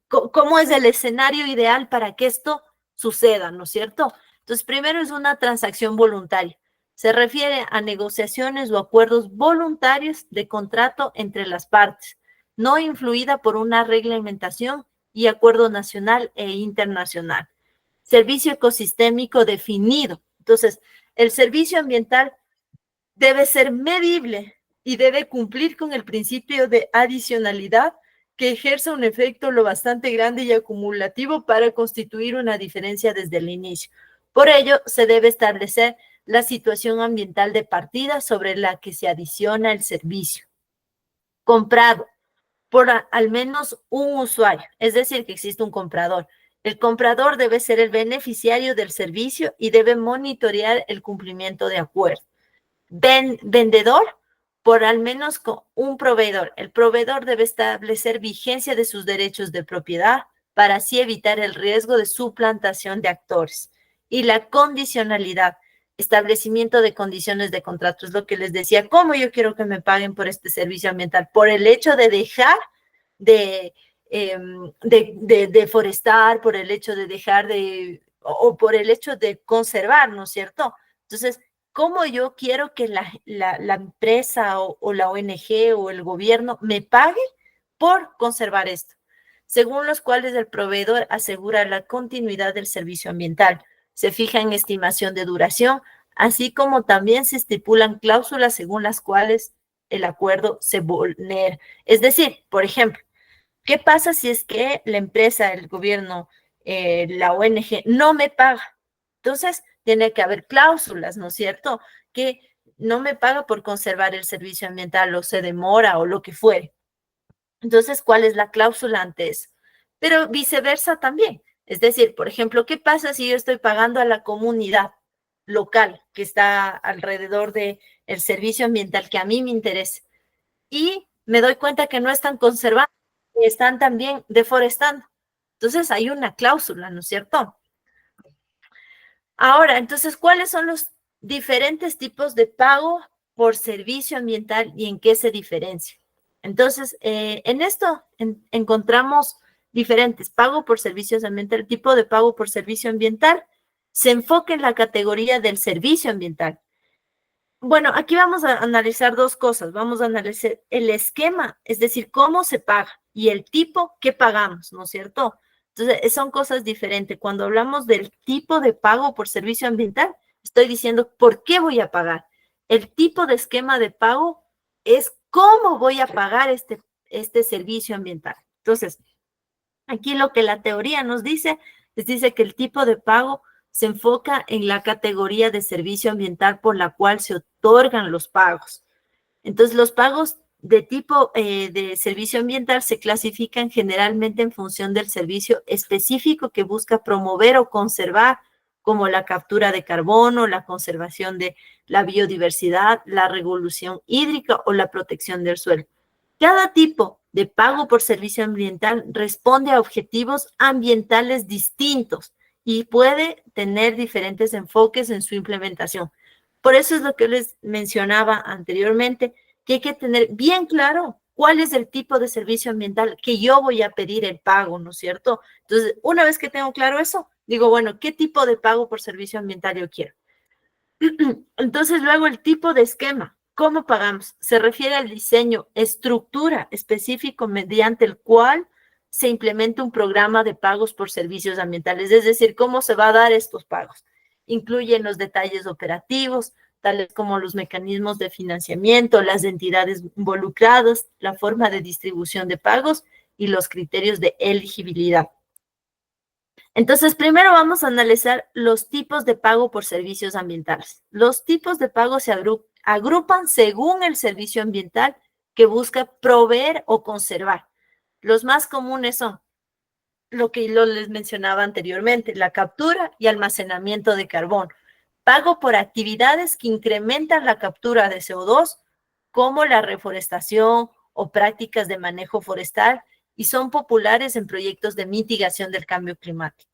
¿cómo es el escenario ideal para que esto suceda, ¿no es cierto? Entonces, primero es una transacción voluntaria. Se refiere a negociaciones o acuerdos voluntarios de contrato entre las partes, no influida por una reglamentación y acuerdo nacional e internacional. Servicio ecosistémico definido. Entonces, el servicio ambiental debe ser medible y debe cumplir con el principio de adicionalidad que ejerza un efecto lo bastante grande y acumulativo para constituir una diferencia desde el inicio. Por ello, se debe establecer la situación ambiental de partida sobre la que se adiciona el servicio. Comprado por al menos un usuario, es decir, que existe un comprador. El comprador debe ser el beneficiario del servicio y debe monitorear el cumplimiento de acuerdo. Vendedor por al menos con un proveedor. El proveedor debe establecer vigencia de sus derechos de propiedad para así evitar el riesgo de suplantación de actores. Y la condicionalidad, establecimiento de condiciones de contrato, es lo que les decía, ¿cómo yo quiero que me paguen por este servicio ambiental? Por el hecho de dejar de deforestar, por el hecho de dejar de o por el hecho de conservar, ¿no es cierto? Entonces, ¿cómo yo quiero que la empresa o la ONG o el gobierno me pague por conservar esto? Según los cuales el proveedor asegura la continuidad del servicio ambiental, se fija en estimación de duración, así como también se estipulan cláusulas según las cuales el acuerdo se vulnera. Es decir, por ejemplo, ¿qué pasa si es que la empresa, el gobierno, la ONG no me paga? Entonces, tiene que haber cláusulas, ¿no es cierto? Que no me paga por conservar el servicio ambiental o se demora o lo que fuere. Entonces, ¿cuál es la cláusula ante eso? Pero viceversa también. Es decir, por ejemplo, ¿qué pasa si yo estoy pagando a la comunidad local que está alrededor del servicio ambiental que a mí me interesa? Y me doy cuenta que no están conservando, están también deforestando. Entonces, hay una cláusula, ¿no es cierto? Ahora, entonces, ¿cuáles son los diferentes tipos de pago por servicio ambiental y en qué se diferencia? Entonces, en esto encontramos diferentes pago por servicios ambientales. El tipo de pago por servicio ambiental se enfoca en la categoría del servicio ambiental. Bueno, aquí vamos a analizar dos cosas. Vamos a analizar el esquema, es decir, cómo se paga y el tipo que pagamos, ¿no es cierto? Entonces, son cosas diferentes. Cuando hablamos del tipo de pago por servicio ambiental, estoy diciendo por qué voy a pagar. El tipo de esquema de pago es cómo voy a pagar este servicio ambiental. Entonces, aquí lo que la teoría nos dice que el tipo de pago se enfoca en la categoría de servicio ambiental por la cual se otorgan los pagos. Entonces, los pagos de tipo de servicio ambiental se clasifican generalmente en función del servicio específico que busca promover o conservar, como la captura de carbono, la conservación de la biodiversidad, la regulación hídrica o la protección del suelo. Cada tipo de pago por servicio ambiental responde a objetivos ambientales distintos y puede tener diferentes enfoques en su implementación. Por eso es lo que les mencionaba anteriormente, que hay que tener bien claro cuál es el tipo de servicio ambiental que yo voy a pedir el pago, ¿no es cierto? Entonces, una vez que tengo claro eso, digo, bueno, ¿qué tipo de pago por servicio ambiental yo quiero? Entonces, luego el tipo de esquema. ¿Cómo pagamos? Se refiere al diseño, estructura específico mediante el cual se implementa un programa de pagos por servicios ambientales, es decir, cómo se va a dar estos pagos. Incluyen los detalles operativos, tales como los mecanismos de financiamiento, las entidades involucradas, la forma de distribución de pagos y los criterios de elegibilidad. Entonces, primero vamos a analizar los tipos de pago por servicios ambientales. Los tipos de pago se agrupan según el servicio ambiental que busca proveer o conservar. Los más comunes son lo que yo les mencionaba anteriormente, la captura y almacenamiento de carbón. Pago por actividades que incrementan la captura de CO2, como la reforestación o prácticas de manejo forestal, y son populares en proyectos de mitigación del cambio climático.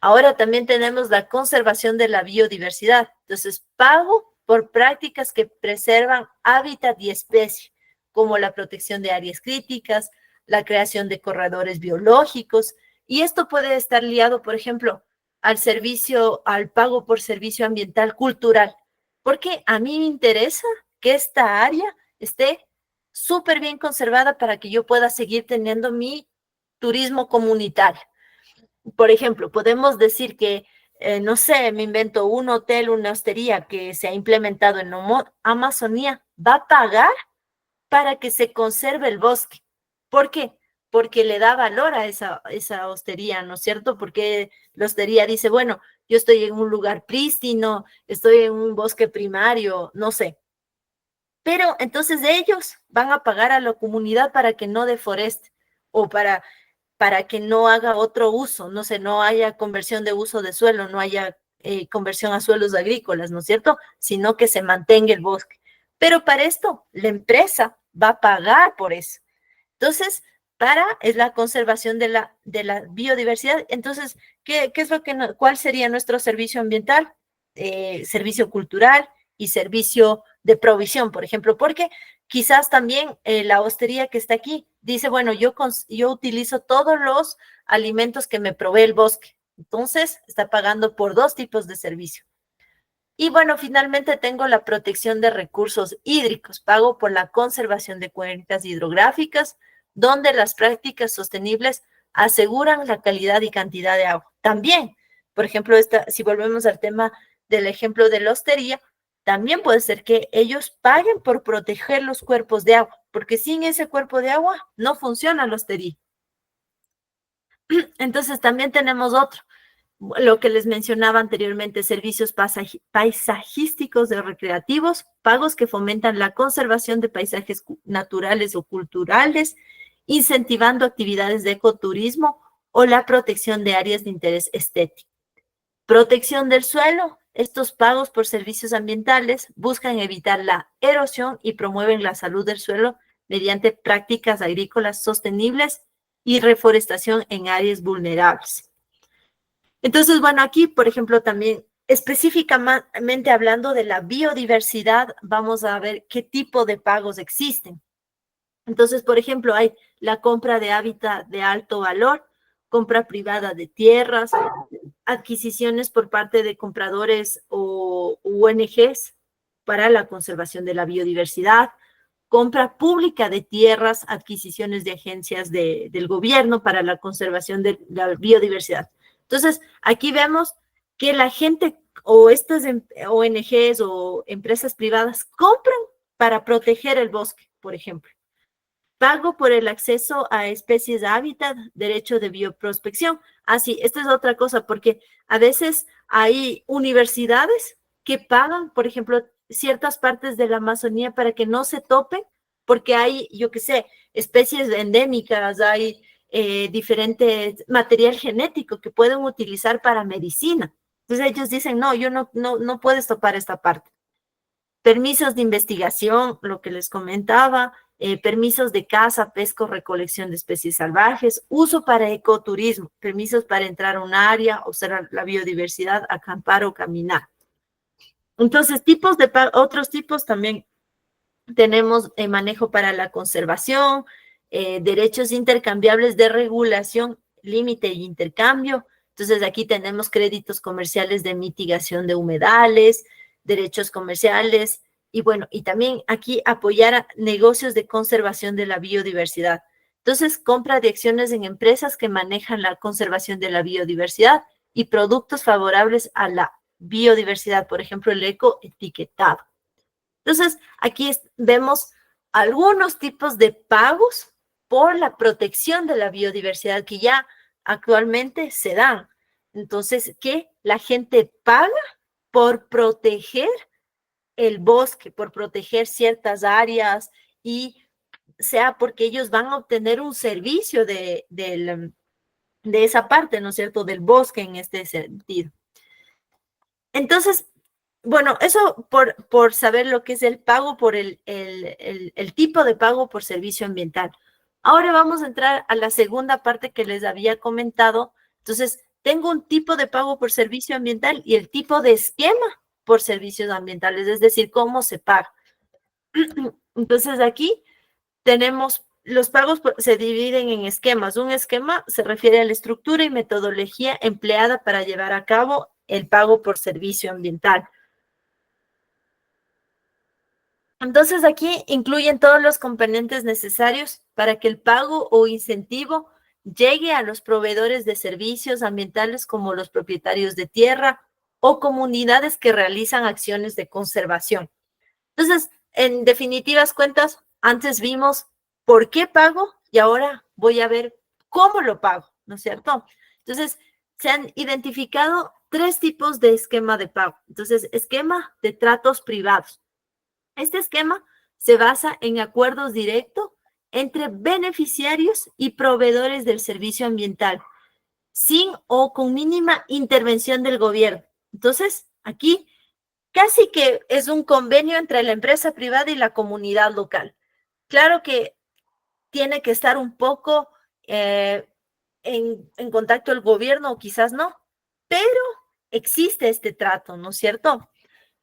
Ahora también tenemos la conservación de la biodiversidad. Entonces, pago por prácticas que preservan hábitat y especie, como la protección de áreas críticas, la creación de corredores biológicos, y esto puede estar liado, por ejemplo, al pago por servicio ambiental cultural, porque a mí me interesa que esta área esté súper bien conservada para que yo pueda seguir teniendo mi turismo comunitario. Por ejemplo, podemos decir que, no sé, me invento un hotel, una hostería que se ha implementado en Amazonía, va a pagar para que se conserve el bosque. ¿Por qué? Porque le da valor a esa hostería, ¿no es cierto? Porque la hostería dice, bueno, yo estoy en un lugar prístino, estoy en un bosque primario, no sé. Pero entonces ellos van a pagar a la comunidad para que no deforeste o para que no haga otro uso, no sé, no haya conversión de uso de suelo, no haya conversión a suelos agrícolas, ¿no es cierto? Sino que se mantenga el bosque. Pero para esto, la empresa va a pagar por eso. Entonces, es la conservación de la biodiversidad. Entonces, ¿cuál sería nuestro servicio ambiental? Servicio cultural y servicio de provisión, por ejemplo, porque quizás también la hostería que está aquí dice, bueno, yo utilizo todos los alimentos que me provee el bosque, Entonces, está pagando por dos tipos de servicio. Y bueno, finalmente tengo la protección de recursos hídricos. Pago por la conservación de cuencas hidrográficas, donde las prácticas sostenibles aseguran la calidad y cantidad de agua. También, por ejemplo, si volvemos al tema del ejemplo de la hostería, también puede ser que ellos paguen por proteger los cuerpos de agua, porque sin ese cuerpo de agua no funciona la hostería. Entonces, también tenemos otro, lo que les mencionaba anteriormente, servicios paisajísticos o recreativos, pagos que fomentan la conservación de paisajes naturales o culturales, incentivando actividades de ecoturismo o la protección de áreas de interés estético. Protección del suelo. Estos pagos por servicios ambientales buscan evitar la erosión y promueven la salud del suelo mediante prácticas agrícolas sostenibles y reforestación en áreas vulnerables. Entonces, bueno, aquí, por ejemplo, también específicamente hablando de la biodiversidad, vamos a ver qué tipo de pagos existen. Entonces, por ejemplo, hay la compra de hábitat de alto valor, compra privada de tierras, adquisiciones por parte de compradores o ONGs para la conservación de la biodiversidad, compra pública de tierras, adquisiciones de agencias del gobierno para la conservación de la biodiversidad. Entonces, aquí vemos que la gente o estas ONGs o empresas privadas compran para proteger el bosque, por ejemplo. Pago por el acceso a especies de hábitat, derecho de bioprospección. Sí, esta es otra cosa, porque a veces hay universidades que pagan, por ejemplo, ciertas partes de la Amazonía para que no se topen, porque hay, yo qué sé, especies endémicas, hay diferente material genético que pueden utilizar para medicina. Entonces ellos dicen, no, no puedes topar esta parte. Permisos de investigación, lo que les comentaba, permisos de caza, pesca, recolección de especies salvajes, uso para ecoturismo, permisos para entrar a un área, observar la biodiversidad, acampar o caminar. Entonces, otros tipos también tenemos manejo para la conservación, derechos intercambiables de regulación, límite y intercambio. Entonces, aquí tenemos créditos comerciales de mitigación de humedales, derechos comerciales, y bueno, y también aquí apoyar a negocios de conservación de la biodiversidad. Entonces, compra de acciones en empresas que manejan la conservación de la biodiversidad y productos favorables a la biodiversidad, por ejemplo, el ecoetiquetado. Entonces, aquí vemos algunos tipos de pagos por la protección de la biodiversidad que ya actualmente se dan. Entonces, ¿qué? La gente paga por proteger el bosque, por proteger ciertas áreas y sea porque ellos van a obtener un servicio de esa parte, ¿no es cierto?, del bosque en este sentido. Entonces, bueno, eso por saber lo que es el pago por el tipo de pago por servicio ambiental. Ahora vamos a entrar a la segunda parte que les había comentado. Entonces, tengo un tipo de pago por servicio ambiental y el tipo de esquema por servicios ambientales, es decir, cómo se paga. Entonces, aquí tenemos los pagos se dividen en esquemas. Un esquema se refiere a la estructura y metodología empleada para llevar a cabo el pago por servicio ambiental. Entonces, aquí incluyen todos los componentes necesarios para que el pago o incentivo llegue a los proveedores de servicios ambientales como los propietarios de tierra o comunidades que realizan acciones de conservación. Entonces, en definitivas cuentas, antes vimos por qué pago y ahora voy a ver cómo lo pago, ¿no es cierto? Entonces, se han identificado 3 tipos de esquema de pago. Entonces, esquema de tratos privados. Este esquema se basa en acuerdos directos entre beneficiarios y proveedores del servicio ambiental, sin o con mínima intervención del gobierno. Entonces, aquí casi que es un convenio entre la empresa privada y la comunidad local. Claro que tiene que estar un poco en contacto el gobierno o quizás no, pero existe este trato, ¿no es cierto?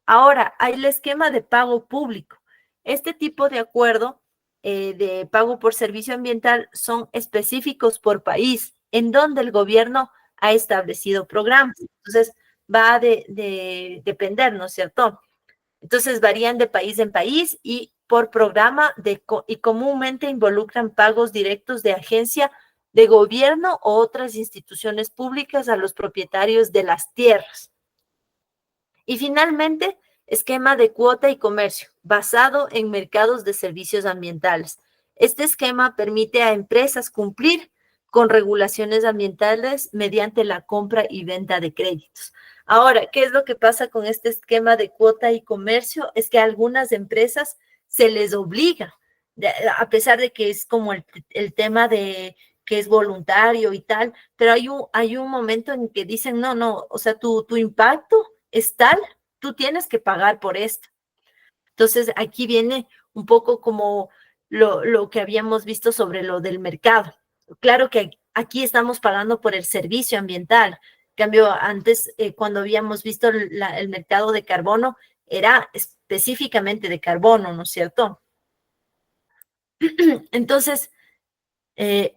Ahora, hay el esquema de pago público. Este tipo de acuerdo de pago por servicio ambiental son específicos por país, en donde el gobierno ha establecido programas. Entonces, va a depender, ¿no es cierto? Entonces, varían de país en país y por programa y comúnmente involucran pagos directos de agencia de gobierno o otras instituciones públicas a los propietarios de las tierras. Y finalmente, esquema de cuota y comercio, basado en mercados de servicios ambientales. Este esquema permite a empresas cumplir con regulaciones ambientales mediante la compra y venta de créditos. Ahora, ¿qué es lo que pasa con este esquema de cuota y comercio? Es que a algunas empresas se les obliga, a pesar de que es como el tema de que es voluntario y tal, pero hay un momento en que dicen, no, o sea, tu impacto es tal, tú tienes que pagar por esto. Entonces, aquí viene un poco como lo que habíamos visto sobre lo del mercado. Claro que aquí estamos pagando por el servicio ambiental. En cambio, antes, cuando habíamos visto el mercado de carbono, era específicamente de carbono, ¿no es cierto? Entonces,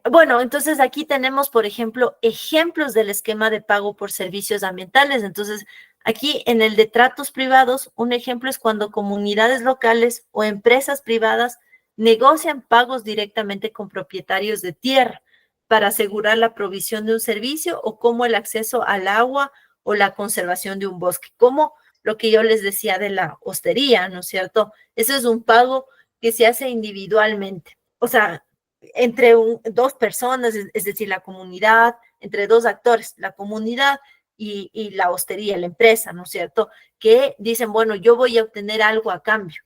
bueno, entonces aquí tenemos, por ejemplo, ejemplos del esquema de pago por servicios ambientales. Entonces, aquí en el de tratos privados, un ejemplo es cuando comunidades locales o empresas privadas negocian pagos directamente con propietarios de tierra para asegurar la provisión de un servicio o como el acceso al agua o la conservación de un bosque, como lo que yo les decía de la hostería, ¿no es cierto? Eso es un pago que se hace individualmente. O sea, entre dos personas, es decir, la comunidad, entre dos actores, la comunidad y la hostería, la empresa, ¿no es cierto? Que dicen, bueno, yo voy a obtener algo a cambio.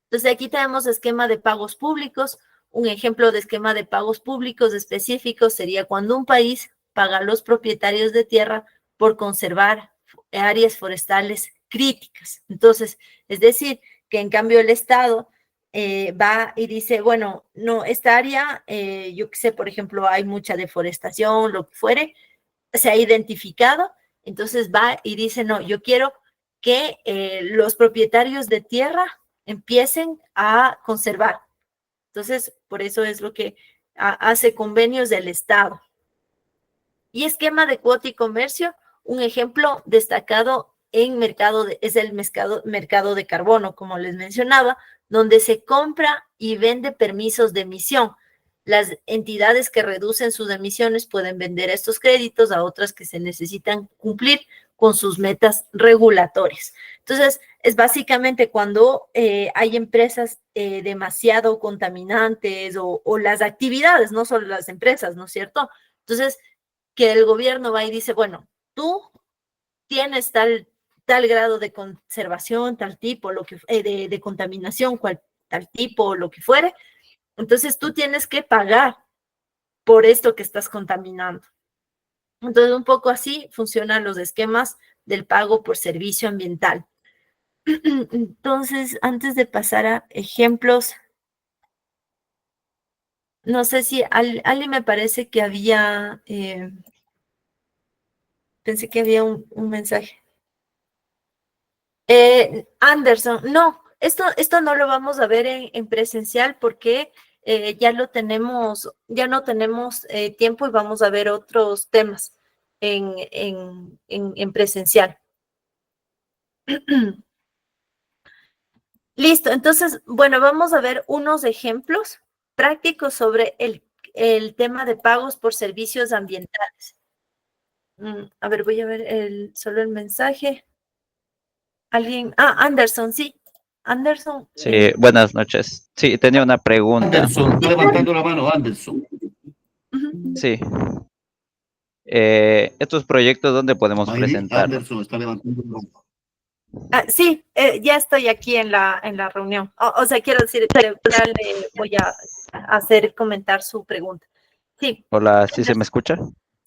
Entonces, aquí tenemos esquema de pagos públicos. Un ejemplo de esquema de pagos públicos específicos sería cuando un país paga a los propietarios de tierra por conservar áreas forestales críticas. Entonces, es decir, que en cambio el Estado va y dice, bueno, no, esta área, yo qué sé, por ejemplo, hay mucha deforestación, lo que fuere, se ha identificado, entonces va y dice, no, yo quiero que los propietarios de tierra empiecen a conservar. Entonces, por eso es lo que hace convenios del Estado. Y esquema de cuota y comercio, un ejemplo destacado es el mercado de carbono, como les mencionaba, donde se compra y vende permisos de emisión. Las entidades que reducen sus emisiones pueden vender estos créditos a otras que se necesitan cumplir con sus metas regulatorias. Entonces, es básicamente cuando hay empresas demasiado contaminantes o las actividades, no solo las empresas, ¿no es cierto? Entonces, que el gobierno va y dice, bueno, tú tienes tal grado de conservación, tal tipo, de contaminación, tal tipo, lo que fuere, entonces tú tienes que pagar por esto que estás contaminando. Entonces, un poco así funcionan los esquemas del pago por servicio ambiental. Entonces, antes de pasar a ejemplos, no sé si Ali me parece que había, pensé que había un mensaje. Anderson, no, esto no lo vamos a ver en presencial porque ya no tenemos tiempo y vamos a ver otros temas en presencial. Listo, entonces, bueno, vamos a ver unos ejemplos prácticos sobre el tema de pagos por servicios ambientales. A ver, voy a ver solo el mensaje. Alguien, Anderson, sí. Anderson.
Sí, buenas noches. Sí, tenía una pregunta.
Anderson, está levantando la mano, Anderson.
Sí. Estos proyectos, ¿dónde podemos presentarlos?
Anderson está levantando la mano.
Sí, ya estoy aquí en la reunión. O sea, quiero decir, ya le voy a hacer comentar su pregunta. Sí.
Hola, ¿sí se me escucha?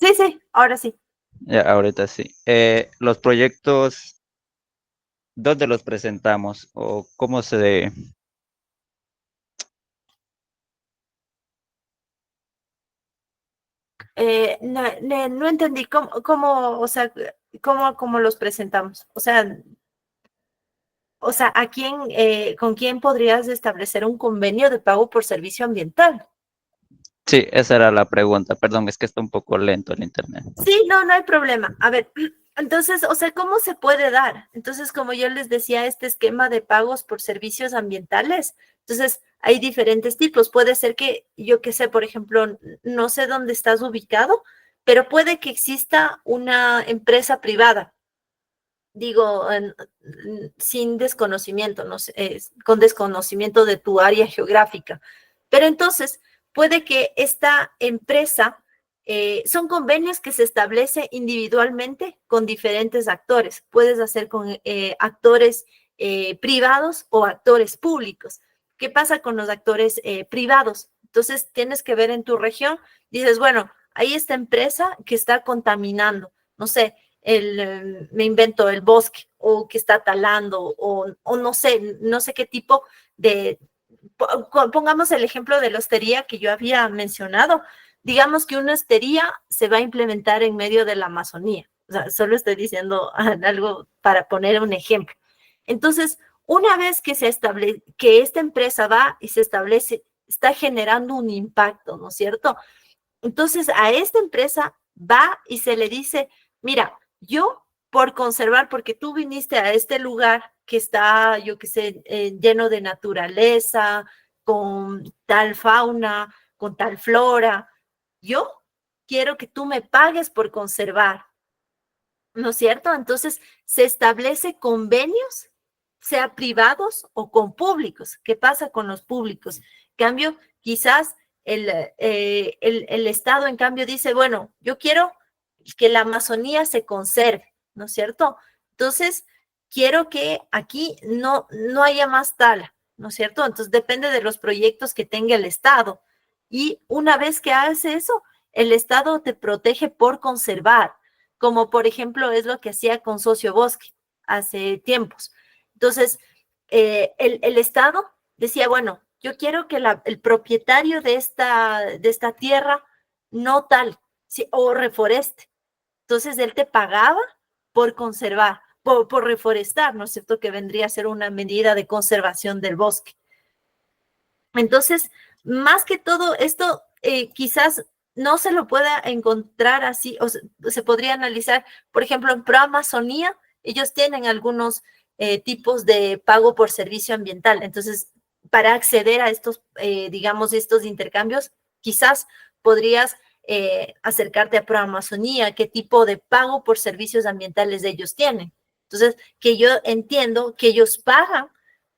Sí, ahora sí.
Ya, ahorita sí. Los proyectos, ¿dónde los presentamos? ¿O cómo se...?
No entendí o sea, cómo los presentamos. O sea, ¿con quién podrías establecer un convenio de pago por servicio ambiental?
Sí, esa era la pregunta. Perdón, es que está un poco lento el internet.
Sí, no, no hay problema. A ver, entonces, o sea, ¿cómo se puede dar? Entonces, como yo les decía, este esquema de pagos por servicios ambientales, entonces hay diferentes tipos. Puede ser que, yo qué sé, por ejemplo, no sé dónde estás ubicado, pero puede que exista una empresa privada, digo, sin desconocimiento, no sé, con desconocimiento de tu área geográfica. Pero entonces, puede que esta empresa, son convenios que se establece individualmente con diferentes actores. Puedes hacer con actores privados o actores públicos. ¿Qué pasa con los actores privados? Entonces, tienes que ver en tu región, dices, bueno, hay esta empresa que está contaminando, no sé, me invento el bosque o que está talando o no sé qué tipo de, pongamos el ejemplo de la hostería que yo había mencionado. Digamos que una hostería se va a implementar en medio de la Amazonía. O sea, solo estoy diciendo algo para poner un ejemplo. Entonces, una vez que que esta empresa va y se establece, está generando un impacto, ¿no es cierto? Entonces, a esta empresa va y se le dice, mira, yo por conservar, porque tú viniste a este lugar que está, yo qué sé, lleno de naturaleza, con tal fauna, con tal flora, yo quiero que tú me pagues por conservar, ¿no es cierto? Entonces, se establece convenios, sea privados o con públicos. ¿Qué pasa con los públicos? En cambio, quizás el Estado, en cambio, dice, bueno, yo quiero que la Amazonía se conserve, ¿no es cierto? Entonces, quiero que aquí no haya más tala, ¿no es cierto? Entonces, depende de los proyectos que tenga el Estado. Y una vez que hagas eso, el Estado te protege por conservar, como por ejemplo es lo que hacía con Socio Bosque hace tiempos. Entonces, el Estado decía, bueno, yo quiero que el propietario de esta tierra no tal, ¿sí? O reforeste. Entonces, él te pagaba por conservar, por reforestar, ¿no es cierto? Que vendría a ser una medida de conservación del bosque. Entonces, más que todo esto, quizás no se lo pueda encontrar así, o se podría analizar, por ejemplo, en Pro Amazonía, ellos tienen algunos tipos de pago por servicio ambiental. Entonces, para acceder a estos, digamos, estos intercambios, quizás podrías acercarte a Pro Amazonía, qué tipo de pago por servicios ambientales ellos tienen. Entonces, que yo entiendo que ellos pagan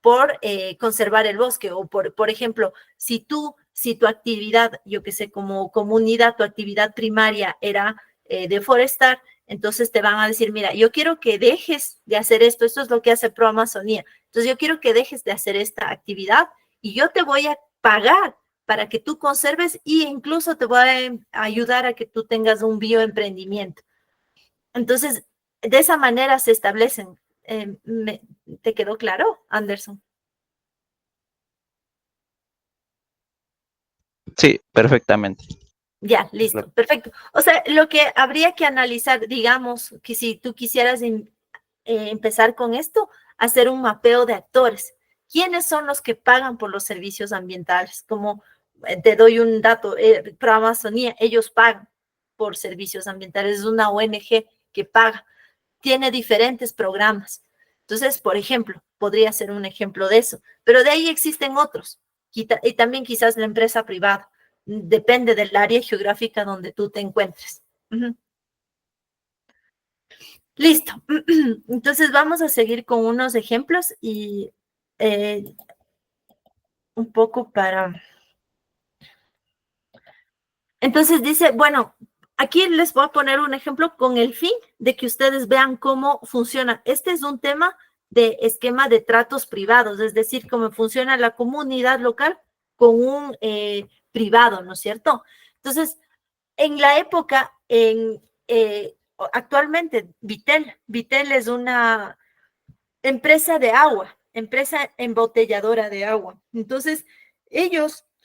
por conservar el bosque o por ejemplo, si tu actividad, yo que sé, como comunidad, tu actividad primaria era deforestar, entonces te van a decir, mira, yo quiero que dejes de hacer esto es lo que hace Pro Amazonía, entonces yo quiero que dejes de hacer esta actividad y yo te voy a pagar para que tú conserves e incluso te voy a ayudar a que tú tengas un bioemprendimiento. Entonces, de esa manera se establecen. ¿Te quedó claro, Anderson?
Sí, perfectamente.
Ya, listo, perfecto. O sea, lo que habría que analizar, digamos, que si tú quisieras empezar con esto, hacer un mapeo de actores. ¿Quiénes son los que pagan por los servicios ambientales? Como te doy un dato, Pro Amazonía, ellos pagan por servicios ambientales, es una ONG que paga, tiene diferentes programas. Entonces, por ejemplo, podría ser un ejemplo de eso, pero de ahí existen otros, y también quizás la empresa privada. Depende del área geográfica donde tú te encuentres. Listo. Entonces vamos a seguir con unos ejemplos y un poco para... Entonces dice, bueno, aquí les voy a poner un ejemplo con el fin de que ustedes vean cómo funciona. Este es un tema de esquema de tratos privados, es decir, cómo funciona la comunidad local con un privado, ¿no es cierto? Entonces, en la época, actualmente, Vitel es una empresa de agua, empresa embotelladora de agua. Entonces,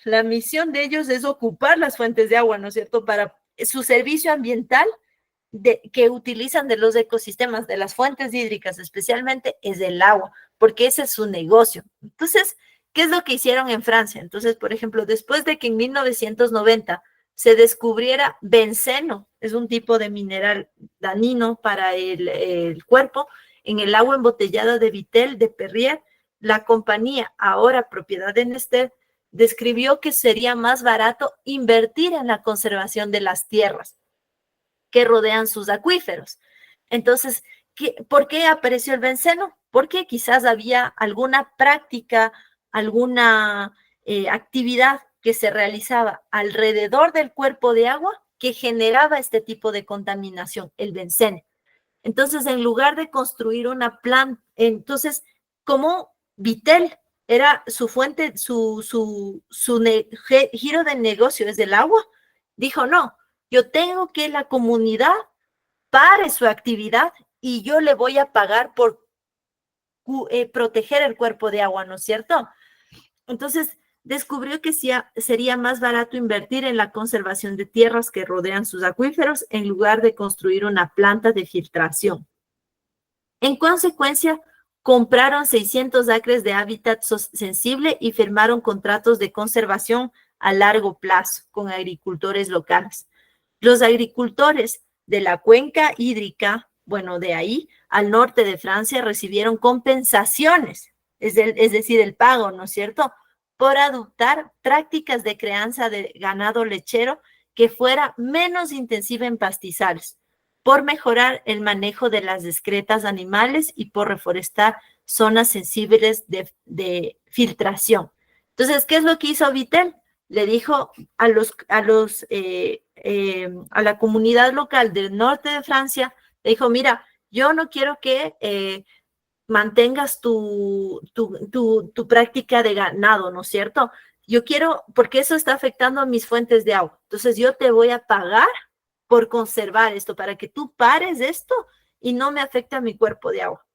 la misión de ellos es ocupar las fuentes de agua, ¿no es cierto? Para su servicio ambiental que utilizan de los ecosistemas, de las fuentes hídricas especialmente, es el agua, porque ese es su negocio. Entonces, ¿qué es lo que hicieron en Francia? Entonces, por ejemplo, después de que en 1990 se descubriera benceno, es un tipo de mineral dañino para el cuerpo, en el agua embotellada de Vittel de Perrier, la compañía, ahora propiedad de Nestlé, describió que sería más barato invertir en la conservación de las tierras que rodean sus acuíferos. Entonces, ¿por qué apareció el benceno? Porque quizás había alguna práctica, alguna actividad que se realizaba alrededor del cuerpo de agua que generaba este tipo de contaminación, el benceno. Entonces, en lugar de construir una planta, entonces, como Vittel era su fuente, su giro de negocio es el agua, dijo, no, yo tengo que la comunidad pare su actividad y yo le voy a pagar por proteger el cuerpo de agua, ¿no es cierto? Entonces, descubrió que sería más barato invertir en la conservación de tierras que rodean sus acuíferos en lugar de construir una planta de filtración. En consecuencia, compraron 600 acres de hábitat sensible y firmaron contratos de conservación a largo plazo con agricultores locales. Los agricultores de la cuenca hídrica, bueno, de ahí al norte de Francia, recibieron compensaciones, es decir, el pago, ¿no es cierto?, por adoptar prácticas de crianza de ganado lechero que fuera menos intensiva en pastizales, por mejorar el manejo de las excretas animales y por reforestar zonas sensibles de filtración. Entonces, ¿qué es lo que hizo Vittel? Le dijo a la comunidad local del norte de Francia, le dijo, mira, yo no quiero que mantengas tu práctica de ganado, ¿no es cierto? Yo quiero, porque eso está afectando a mis fuentes de agua. Entonces, yo te voy a pagar por conservar esto, para que tú pares esto y no me afecte a mi cuerpo de agua.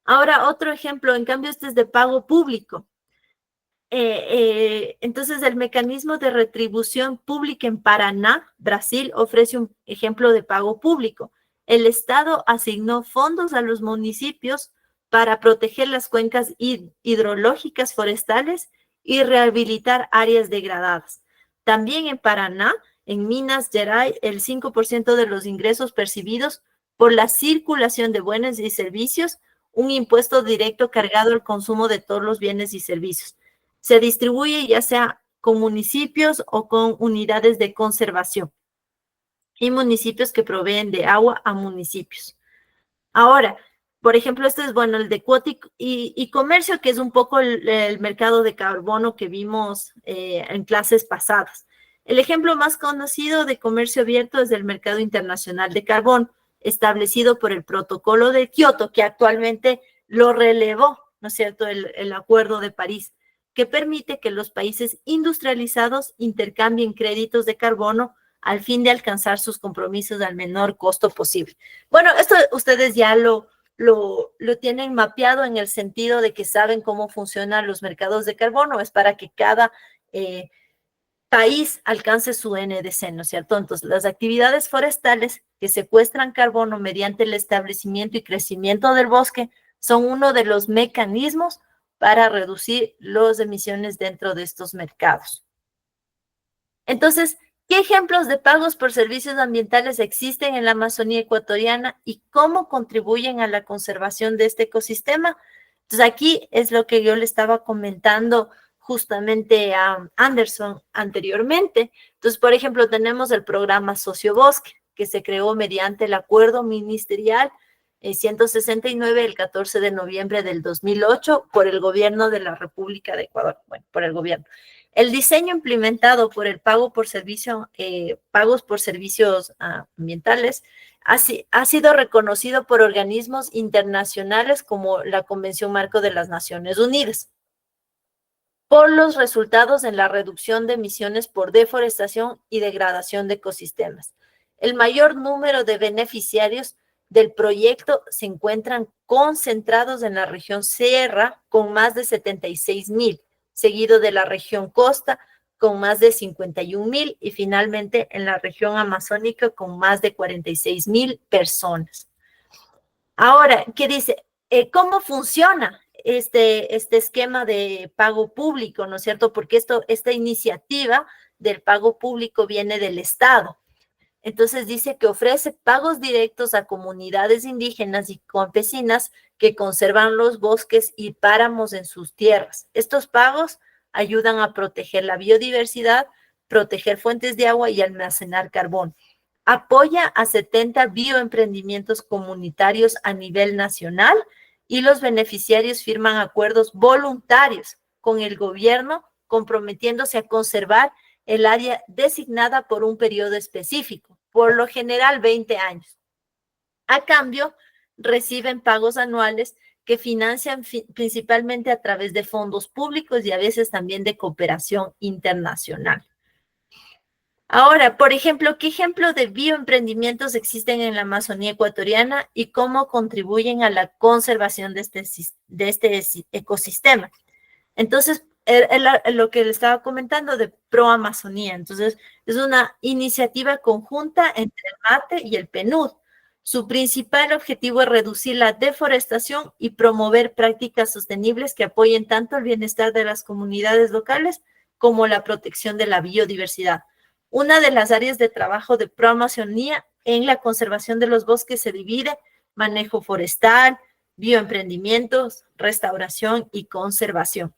Ahora, otro ejemplo, en cambio, este es de pago público. Entonces, el mecanismo de retribución pública en Paraná, Brasil, ofrece un ejemplo de pago público. El Estado asignó fondos a los municipios para proteger las cuencas hidrológicas forestales y rehabilitar áreas degradadas. También en Paraná, en Minas Gerais, el 5% de los ingresos percibidos por la circulación de bienes y servicios, un impuesto directo cargado al consumo de todos los bienes y servicios. Se distribuye ya sea con municipios o con unidades de conservación y municipios que proveen de agua a municipios. Ahora, por ejemplo, este es, bueno, el de cuota y comercio, que es un poco el mercado de carbono que vimos en clases pasadas. El ejemplo más conocido de comercio abierto es el mercado internacional de carbón, establecido por el Protocolo de Kioto, que actualmente lo relevó, ¿no es cierto?, el Acuerdo de París, que permite que los países industrializados intercambien créditos de carbono al fin de alcanzar sus compromisos al menor costo posible. Bueno, esto ustedes ya lo tienen mapeado en el sentido de que saben cómo funcionan los mercados de carbono, es para que cada país alcance su NDC, ¿no es cierto? Entonces, las actividades forestales que secuestran carbono mediante el establecimiento y crecimiento del bosque son uno de los mecanismos para reducir las emisiones dentro de estos mercados. Entonces, ¿qué ejemplos de pagos por servicios ambientales existen en la Amazonía ecuatoriana y cómo contribuyen a la conservación de este ecosistema? Entonces, aquí es lo que yo le estaba comentando justamente a Anderson anteriormente. Entonces, por ejemplo, tenemos el programa Sociobosque, que se creó mediante el acuerdo ministerial 169 el 14 de noviembre del 2008 por el gobierno de la República de Ecuador, bueno, por el gobierno. El diseño implementado por el pagos por servicios ambientales ha sido reconocido por organismos internacionales como la Convención Marco de las Naciones Unidas, por los resultados en la reducción de emisiones por deforestación y degradación de ecosistemas. El mayor número de beneficiarios del proyecto se encuentran concentrados en la región Sierra con más de 76,000, seguido de la región Costa con más de 51,000 y finalmente en la región amazónica con más de 46,000 personas. Ahora, ¿qué dice? ¿Cómo funciona este esquema de pago público, ¿no es cierto? Porque esta iniciativa del pago público viene del Estado. Entonces dice que ofrece pagos directos a comunidades indígenas y campesinas que conservan los bosques y páramos en sus tierras. Estos pagos ayudan a proteger la biodiversidad, proteger fuentes de agua y almacenar carbón. Apoya a 70 bioemprendimientos comunitarios a nivel nacional y los beneficiarios firman acuerdos voluntarios con el gobierno comprometiéndose a conservar el área designada por un periodo específico, por lo general 20 años. A cambio, reciben pagos anuales que financian principalmente a través de fondos públicos y a veces también de cooperación internacional. Ahora, por ejemplo, ¿qué ejemplo de bioemprendimientos existen en la Amazonía ecuatoriana y cómo contribuyen a la conservación de este ecosistema? Entonces, lo que le estaba comentando de Pro Amazonía. Entonces, es una iniciativa conjunta entre el MATE y el PNUD. Su principal objetivo es reducir la deforestación y promover prácticas sostenibles que apoyen tanto el bienestar de las comunidades locales como la protección de la biodiversidad. Una de las áreas de trabajo de Pro Amazonía en la conservación de los bosques se divide manejo forestal, bioemprendimientos, restauración y conservación.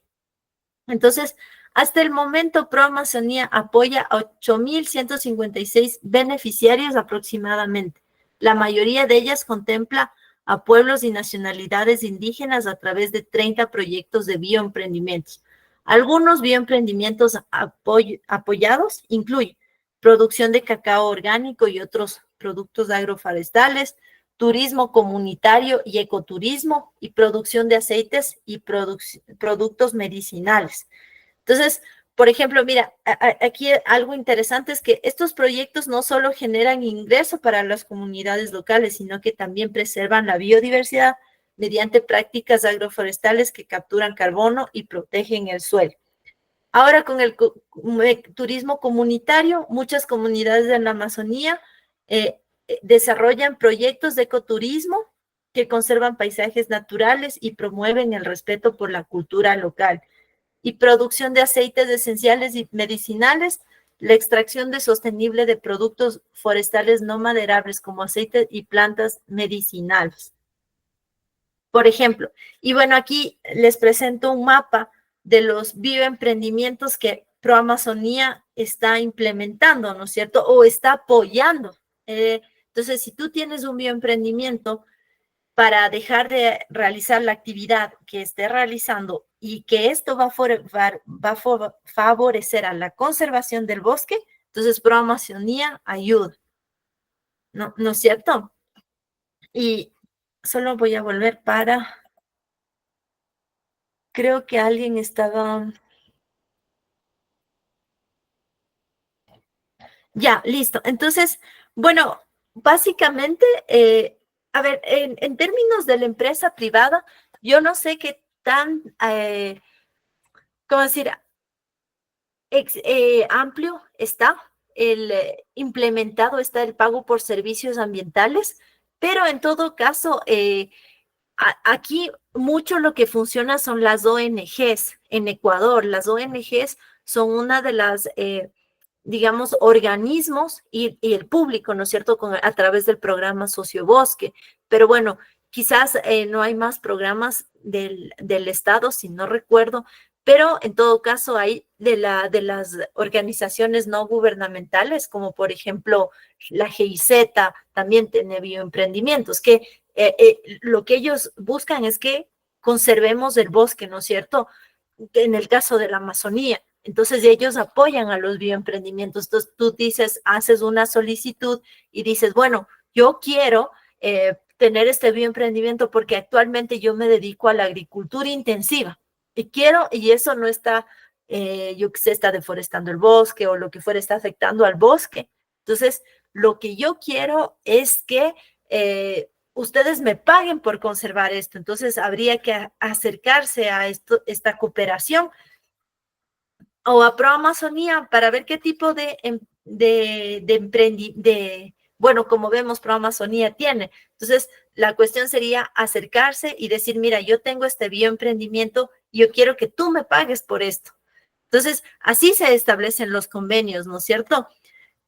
Entonces, hasta el momento, Pro Amazonía apoya a 8.156 beneficiarios aproximadamente. La mayoría de ellas contempla a pueblos y nacionalidades indígenas a través de 30 proyectos de bioemprendimientos. Algunos bioemprendimientos apoyados incluyen producción de cacao orgánico y otros productos agroforestales, turismo comunitario y ecoturismo y producción de aceites y productos medicinales. Entonces, por ejemplo, mira, aquí algo interesante es que estos proyectos no solo generan ingreso para las comunidades locales, sino que también preservan la biodiversidad mediante prácticas agroforestales que capturan carbono y protegen el suelo. Ahora, con el turismo comunitario, muchas comunidades de la Amazonía desarrollan proyectos de ecoturismo que conservan paisajes naturales y promueven el respeto por la cultura local. Y producción de aceites esenciales y medicinales, la extracción sostenible de productos forestales no maderables como aceites y plantas medicinales. Por ejemplo, y bueno, aquí les presento un mapa de los bioemprendimientos que Pro Amazonía está implementando, ¿no es cierto? O está apoyando. Entonces, si tú tienes un bioemprendimiento para dejar de realizar la actividad que esté realizando y que esto va a favorecer a la conservación del bosque, entonces Pro Amazonía ayuda. ¿No es cierto? Y solo voy a volver para... Creo que alguien estaba... Ya, listo. Entonces, bueno, básicamente, a ver, en términos de la empresa privada, yo no sé qué tan, ¿cómo decir? Amplio está implementado está el pago por servicios ambientales, pero en todo caso, aquí mucho lo que funciona son las ONGs en Ecuador. Las ONGs son una de las, digamos, organismos y el público, ¿no es cierto?, a través del programa Sociobosque. Pero bueno, quizás no hay más programas del Estado, si no recuerdo, pero en todo caso hay de las organizaciones no gubernamentales, como por ejemplo la GIZ, también tiene bioemprendimientos, que lo que ellos buscan es que conservemos el bosque, ¿no es cierto?, en el caso de la Amazonía. Entonces ellos apoyan a los bioemprendimientos. Entonces tú dices, haces una solicitud y dices, bueno, yo quiero tener este bioemprendimiento porque actualmente yo me dedico a la agricultura intensiva y quiero, y eso no está, yo que sé, está deforestando el bosque o lo que fuera está afectando al bosque. Entonces, lo que yo quiero es que ustedes me paguen por conservar esto. Entonces, habría que acercarse a esta cooperación o a Pro Amazonía para ver qué tipo de bueno, como vemos, Pro Amazonía tiene. Entonces, la cuestión sería acercarse y decir, mira, yo tengo este bioemprendimiento y yo quiero que tú me pagues por esto. Entonces, así se establecen los convenios, ¿no es cierto?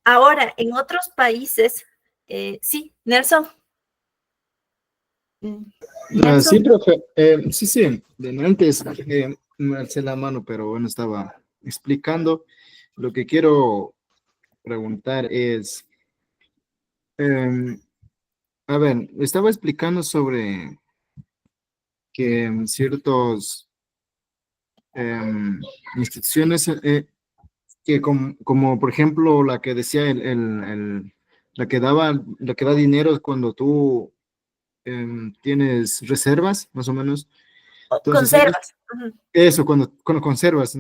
Ahora, en otros países, sí, Nelson.
Sí, profe. Sí. Antes me alcé la mano, pero bueno, estaba explicando. Lo que quiero preguntar es, a ver, estaba explicando sobre que ciertos instituciones que como, por ejemplo la que decía la que da dinero cuando tú tienes reservas, más o menos. Entonces,
Conservas.
eso, cuando conservas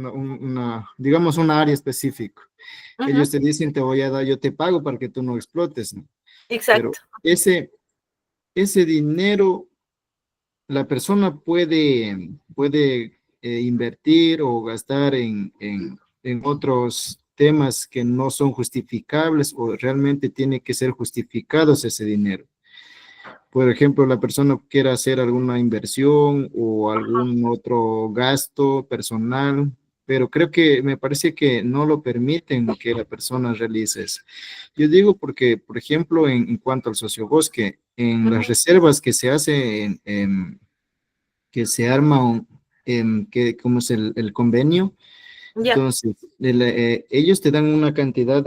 digamos, una área específica. Ellos te dicen, te voy a dar, yo te pago para que tú no explotes, ¿no?
Exacto.
Pero ese dinero, la persona puede invertir o gastar en otros temas que no son justificables o realmente tiene que ser justificados ese dinero. Por ejemplo, la persona quiere hacer alguna inversión o algún otro gasto personal, pero me parece que no lo permiten que la persona realice eso. Yo digo porque, por ejemplo, en cuanto al sociobosque, en las reservas que se hace, que se arma, ¿cómo es el convenio?
Ya.
Entonces, ellos te dan una cantidad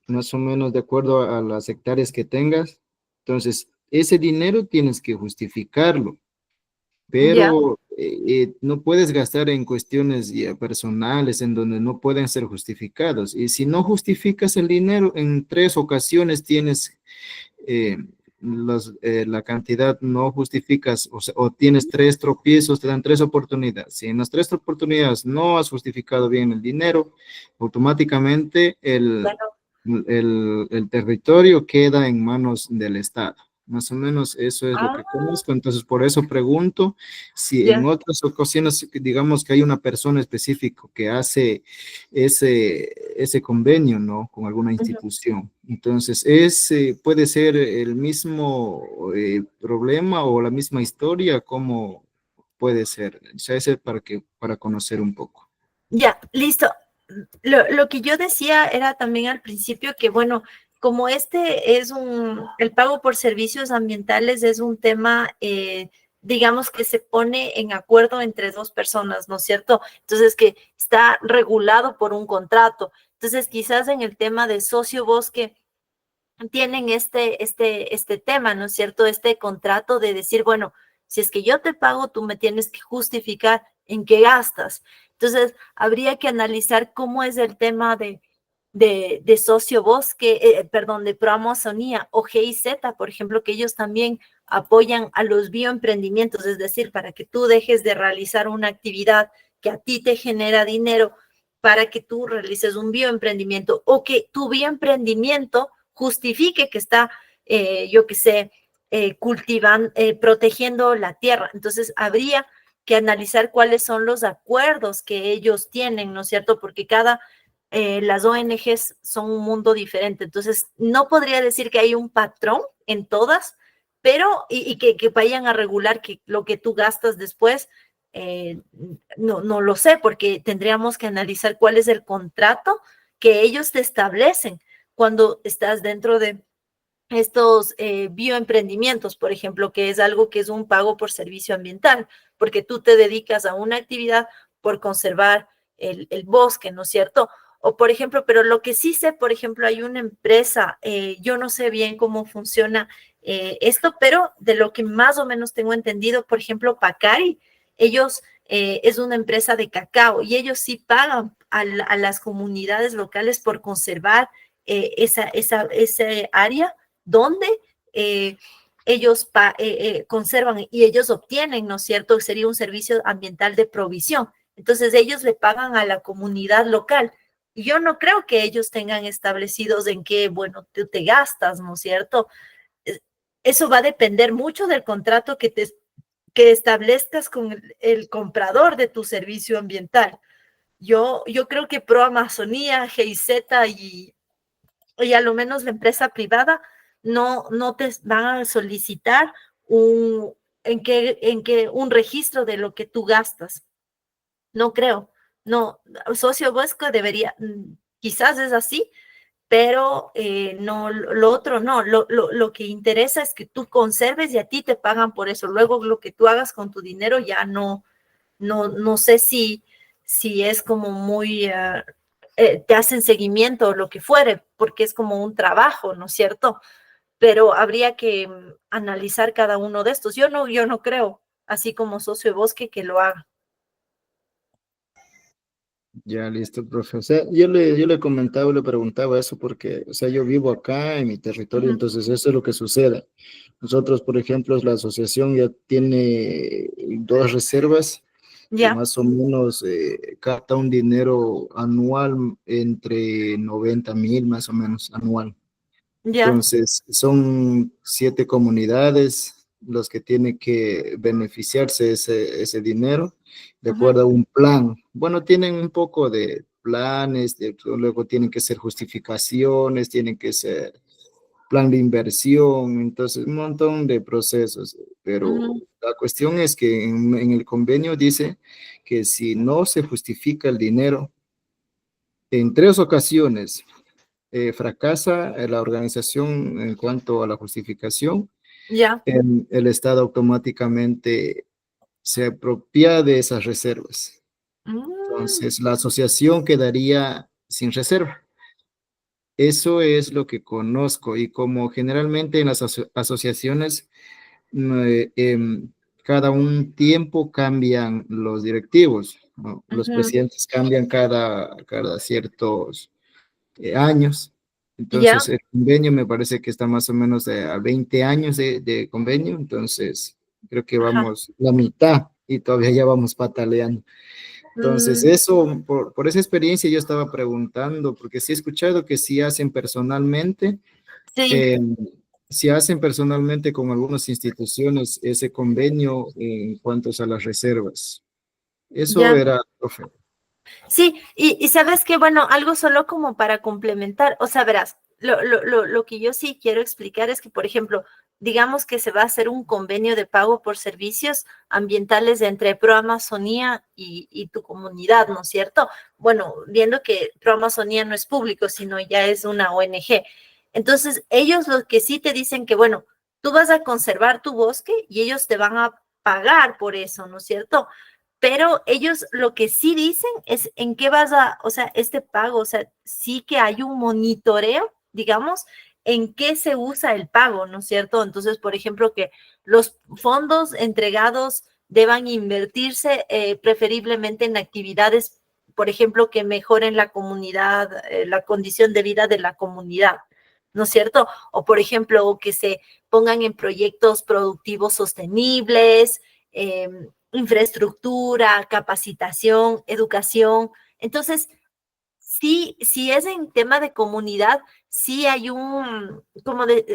más o menos de acuerdo a las hectáreas que tengas. Entonces, ese dinero tienes que justificarlo,
Ya.
pero no puedes gastar en cuestiones ya personales en donde no pueden ser justificados. Y si no justificas el dinero, en 3 ocasiones tienes eh, la cantidad, no justificas, o tienes 3 tropiezos, te dan 3 oportunidades. Si en las 3 oportunidades no has justificado bien el dinero, automáticamente el territorio queda en manos del Estado. Más o menos eso es lo que conozco. Entonces, por eso pregunto si en otras ocasiones, digamos que hay una persona específica que hace ese convenio, ¿no? Con alguna institución. Entonces, puede ser el mismo problema o la misma historia, ¿cómo puede ser? O sea, ese para conocer un poco.
Ya, listo. Lo que yo decía era también al principio que, bueno, como este es el pago por servicios ambientales es un tema, digamos que se pone en acuerdo entre 2 personas, ¿no es cierto? Entonces, que está regulado por un contrato. Entonces, quizás en el tema de sociobosque tienen este tema, ¿no es cierto? Este contrato de decir, bueno, si es que yo te pago, tú me tienes que justificar en qué gastas. Entonces, habría que analizar cómo es el tema de sociobosque, perdón, de Proamazonía o GIZ, por ejemplo, que ellos también apoyan a los bioemprendimientos, es decir, para que tú dejes de realizar una actividad que a ti te genera dinero para que tú realices un bioemprendimiento o que tu bioemprendimiento justifique que está, yo qué sé, cultivando, protegiendo la tierra. Entonces, habría que analizar cuáles son los acuerdos que ellos tienen, ¿no es cierto? Porque las ONGs son un mundo diferente. Entonces, no podría decir que hay un patrón en todas, pero, y que vayan a regular que lo que tú gastas después, no lo sé, porque tendríamos que analizar cuál es el contrato que ellos te establecen cuando estás dentro de estos bioemprendimientos, por ejemplo, que es algo que es un pago por servicio ambiental, porque tú te dedicas a una actividad por conservar el bosque, ¿no es cierto? O, por ejemplo, pero lo que sí sé, por ejemplo, hay una empresa, yo no sé bien cómo funciona esto, pero de lo que más o menos tengo entendido, por ejemplo, Pacari, ellos es una empresa de cacao y ellos sí pagan a las comunidades locales por conservar esa área donde ellos conservan y ellos obtienen, ¿no es cierto? Sería un servicio ambiental de provisión. Entonces ellos le pagan a la comunidad local. Y yo no creo que ellos tengan establecidos en qué, bueno, tú te gastas, ¿no es cierto? Eso va a depender mucho del contrato que establezcas con el comprador de tu servicio ambiental. Yo creo que Pro Amazonía, GIZ y a lo menos la empresa privada no te van a solicitar un registro de lo que tú gastas. No creo. No, socio Bosco debería, quizás es así, pero no, lo otro no. Lo que interesa es que tú conserves y a ti te pagan por eso. Luego lo que tú hagas con tu dinero ya no sé si es como muy, te hacen seguimiento o lo que fuere, porque es como un trabajo, ¿no es cierto? Pero habría que analizar cada uno de estos. Yo no creo, así como socio de Bosque, que lo haga.
Ya, listo, profe. O sea, yo le comentaba, le preguntaba eso porque, o sea, yo vivo acá en mi territorio, entonces eso es lo que sucede. Nosotros, por ejemplo, la asociación ya tiene 2 reservas y
Ya,
más o menos capta un dinero anual entre 90,000 más o menos anual.
ya,
Entonces, son 7 comunidades los que tienen que beneficiarse ese dinero de acuerdo a un plan. Bueno, tienen un poco de planes, luego tienen que ser justificaciones, tienen que ser plan de inversión, entonces un montón de procesos, pero la cuestión es que en el convenio dice que si no se justifica el dinero, en 3 ocasiones fracasa la organización en cuanto a la justificación,
ya.
el Estado automáticamente se apropia de esas reservas. Entonces, la asociación quedaría sin reserva. Eso es lo que conozco y como generalmente en las asociaciones, cada un tiempo cambian los directivos, ¿no? Los presidentes cambian cada ciertos años.
Ya,
Entonces, el convenio me parece que está más o menos a 20 años de convenio, entonces creo que
ajá.
vamos la mitad y todavía ya vamos pataleando. Entonces, eso, por esa experiencia yo estaba preguntando, porque sí he escuchado que sí hacen personalmente,
Sí,
eh, si hacen personalmente con algunas instituciones ese convenio en cuanto a las reservas. Eso
ya.
era, profe.
Sí, y sabes que, bueno, algo solo como para complementar, o sea, verás, lo que yo sí quiero explicar es que, por ejemplo, digamos que se va a hacer un convenio de pago por servicios ambientales entre ProAmazonía y tu comunidad, ¿no es cierto? Bueno, viendo que ProAmazonía no es público, sino ya es una ONG. Entonces, ellos lo que sí te dicen que, bueno, tú vas a conservar tu bosque y ellos te van a pagar por eso, ¿no es cierto? Pero ellos lo que sí dicen es en qué vas a, o sea, este pago, o sea, sí que hay un monitoreo, digamos, en qué se usa el pago, ¿no es cierto? Entonces, por ejemplo, que los fondos entregados deban invertirse preferiblemente en actividades, por ejemplo, que mejoren la comunidad, la condición de vida de la comunidad, ¿no es cierto? O, por ejemplo, que se pongan en proyectos productivos sostenibles, infraestructura, capacitación, educación. Entonces, sí, si es en tema de comunidad, sí hay un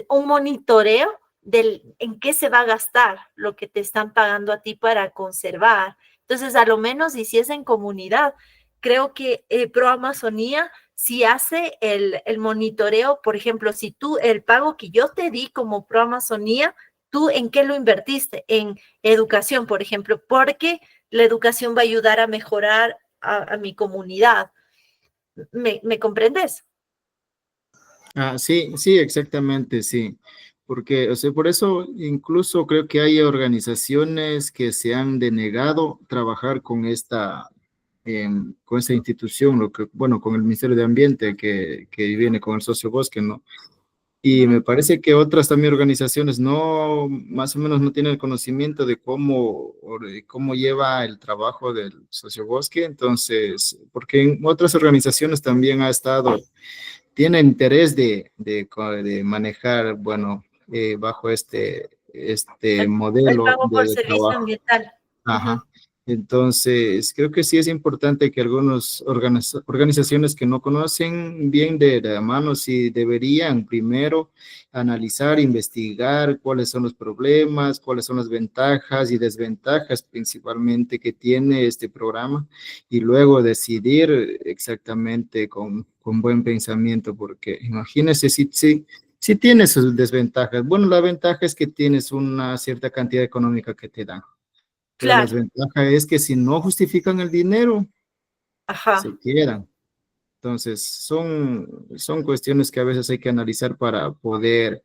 monitoreo en qué se va a gastar lo que te están pagando a ti para conservar. Entonces, a lo menos, y si es en comunidad, creo que Pro Amazonía sí hace el monitoreo. Por ejemplo, si tú el pago que yo te di como Pro Amazonía, ¿tú en qué lo invertiste? En educación, por ejemplo, porque la educación va a ayudar a mejorar a mi comunidad. ¿Me comprendes?
Ah, sí, sí, exactamente, sí. Porque, o sea, por eso incluso creo que hay organizaciones que se han denegado trabajar con esta institución, bueno, con el Ministerio de Ambiente que viene con el socio Bosque, ¿no? Y me parece que otras también organizaciones no, más o menos no tienen el conocimiento de cómo lleva el trabajo del socio Bosque, entonces, porque en otras organizaciones también ha estado tiene interés de manejar, bueno, bajo este
El
modelo
pago por
de
servicio
trabajo.
ambiental.
Ajá. Entonces, creo que sí es importante que algunas organizaciones que no conocen bien de la mano, sí deberían primero analizar, investigar cuáles son los problemas, cuáles son las ventajas y desventajas principalmente que tiene este programa y luego decidir exactamente con buen pensamiento, porque imagínense si Sí tiene sus desventajas. Bueno, la ventaja es que tienes una cierta cantidad económica que te dan. Pero la
Claro,
desventaja es que si no justifican el dinero,
ajá.
se quedan. Entonces, son cuestiones que a veces hay que analizar para poder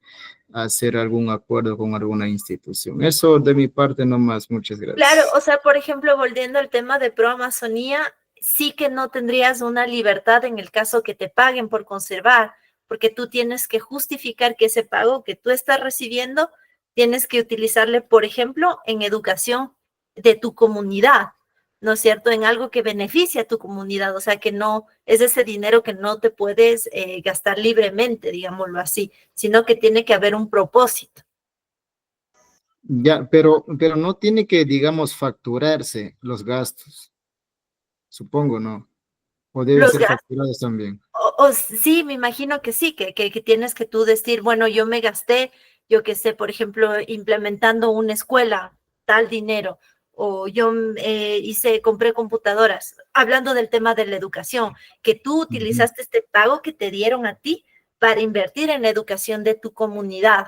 hacer algún acuerdo con alguna institución. Eso de mi parte nomás. Muchas
Claro,
gracias.
o sea, por ejemplo, volviendo al tema de pro-Amazonía, sí que no tendrías una libertad en el caso que te paguen por conservar, porque tú tienes que justificar que ese pago que tú estás recibiendo, tienes que utilizarle, por ejemplo, en educación de tu comunidad, ¿no es cierto? En algo que beneficie a tu comunidad, o sea, que no es ese dinero que no te puedes gastar libremente, digámoslo así, sino que tiene que haber un propósito.
Ya, pero no tiene que, digamos, facturarse los gastos, supongo, ¿no? O deben
Los
ser facturados también.
Sí, me imagino que sí, que tienes que tú decir, bueno, yo me gasté, yo qué sé, por ejemplo, implementando una escuela, tal dinero, o yo compré computadoras, hablando del tema de la educación, que tú
Ujú.
utilizaste este pago que te dieron a ti para invertir en la educación de tu comunidad.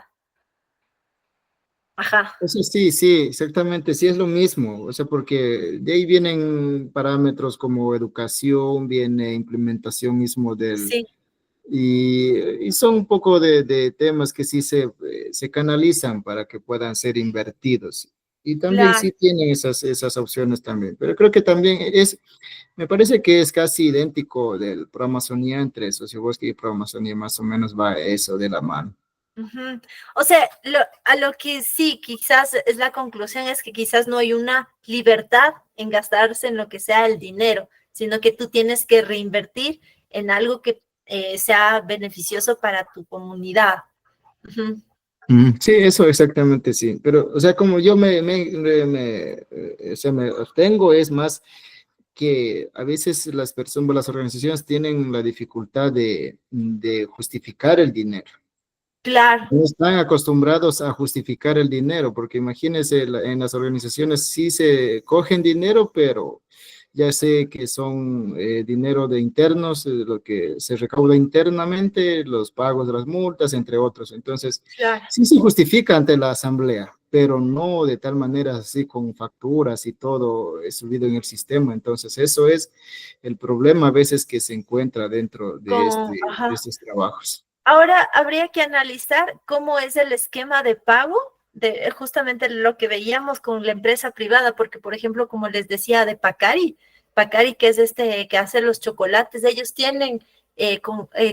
Ajá,
Eso sí, sí, exactamente, sí es lo mismo, o sea, porque de ahí vienen parámetros como educación, viene implementación mismo
sí,
y son un poco de temas que sí se canalizan para que puedan ser invertidos. Y también
claro.
sí tienen esas opciones también, pero creo que también me parece que es casi idéntico del Pro-Amazonía entre Sociobosque y Pro-Amazonía, más o menos va eso de la mano.
Ujú. O sea, a lo que sí, quizás es la conclusión, es que quizás no hay una libertad en gastarse en lo que sea el dinero, sino que tú tienes que reinvertir en algo que sea beneficioso para tu comunidad. Ujú.
Sí, eso exactamente sí, pero o sea, como yo o sea, me obtengo, es más que a veces las personas, las organizaciones tienen la dificultad de justificar el dinero.
Claro,
No están acostumbrados a justificar el dinero, porque imagínense, en las organizaciones sí se cogen dinero, pero ya sé que son dinero de internos, lo que se recauda internamente, los pagos de las multas, entre otros. Entonces,
claro.
sí se justifica ante la asamblea, pero no de tal manera así con facturas y todo subido en el sistema. Entonces, eso es el problema a veces que se encuentra dentro de
Ajá.
estos trabajos.
Ahora habría que analizar cómo es el esquema de pago de justamente lo que veíamos con la empresa privada, porque por ejemplo, como les decía de Pacari que es este que hace los chocolates, ellos tienen